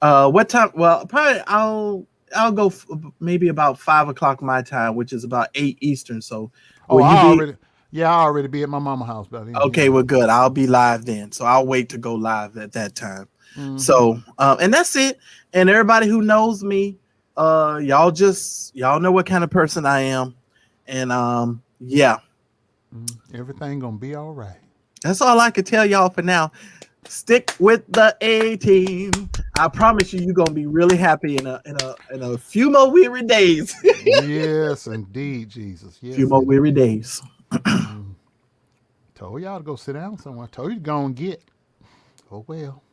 don't. What time? Well, probably I'll go maybe about 5 o'clock my time, which is about 8 Eastern. So I already be at my mama's house, buddy. Okay, well, good. I'll be live then. So I'll wait to go live at that time. So, and that's it. And everybody who knows me, y'all know what kind of person I am. And yeah. Everything gonna be all right. That's all I can tell y'all for now. Stick with the A team. I promise you're gonna be really happy in a few more weary days. Yes, indeed, Jesus. Yes, few more weary days. Told y'all to go sit down somewhere. Told you to go and get. Oh well.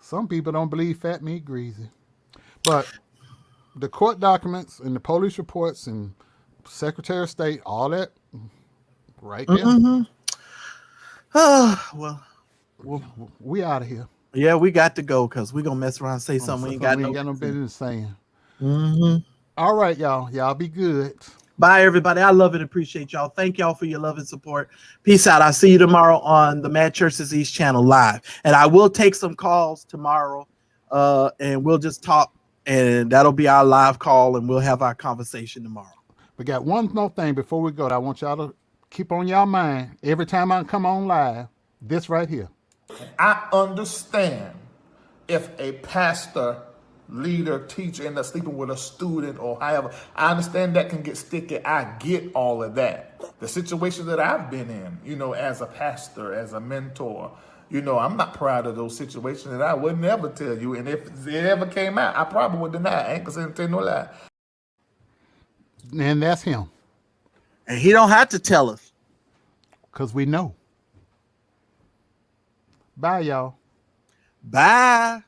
Some people don't believe fat meat greasy, but the court documents and the police reports and Secretary of State, all that, right there. Well, we out of here. Yeah, we got to go because we're gonna mess around and say something we ain't got no business saying. All right, y'all. Y'all be good. Bye, everybody. I love and appreciate y'all. Thank y'all for your love and support. Peace out. I'll see you tomorrow on the Mad Churches East channel live. And I will take some calls tomorrow, and we'll just talk, and that'll be our live call, and we'll have our conversation tomorrow. We got one more thing before we go that I want y'all to keep on y'all mind. Every time I come on live, this right here. I understand if a pastor, leader, teacher ends up sleeping with a student or however. I understand that can get sticky. I get all of that. The situation that I've been in, as a pastor, as a mentor, I'm not proud of those situations, and I would never tell you. And if it ever came out, I probably would deny it. I ain't gonna tell no lie. And that's him. And he don't have to tell us. Because we know. Bye, y'all. Bye.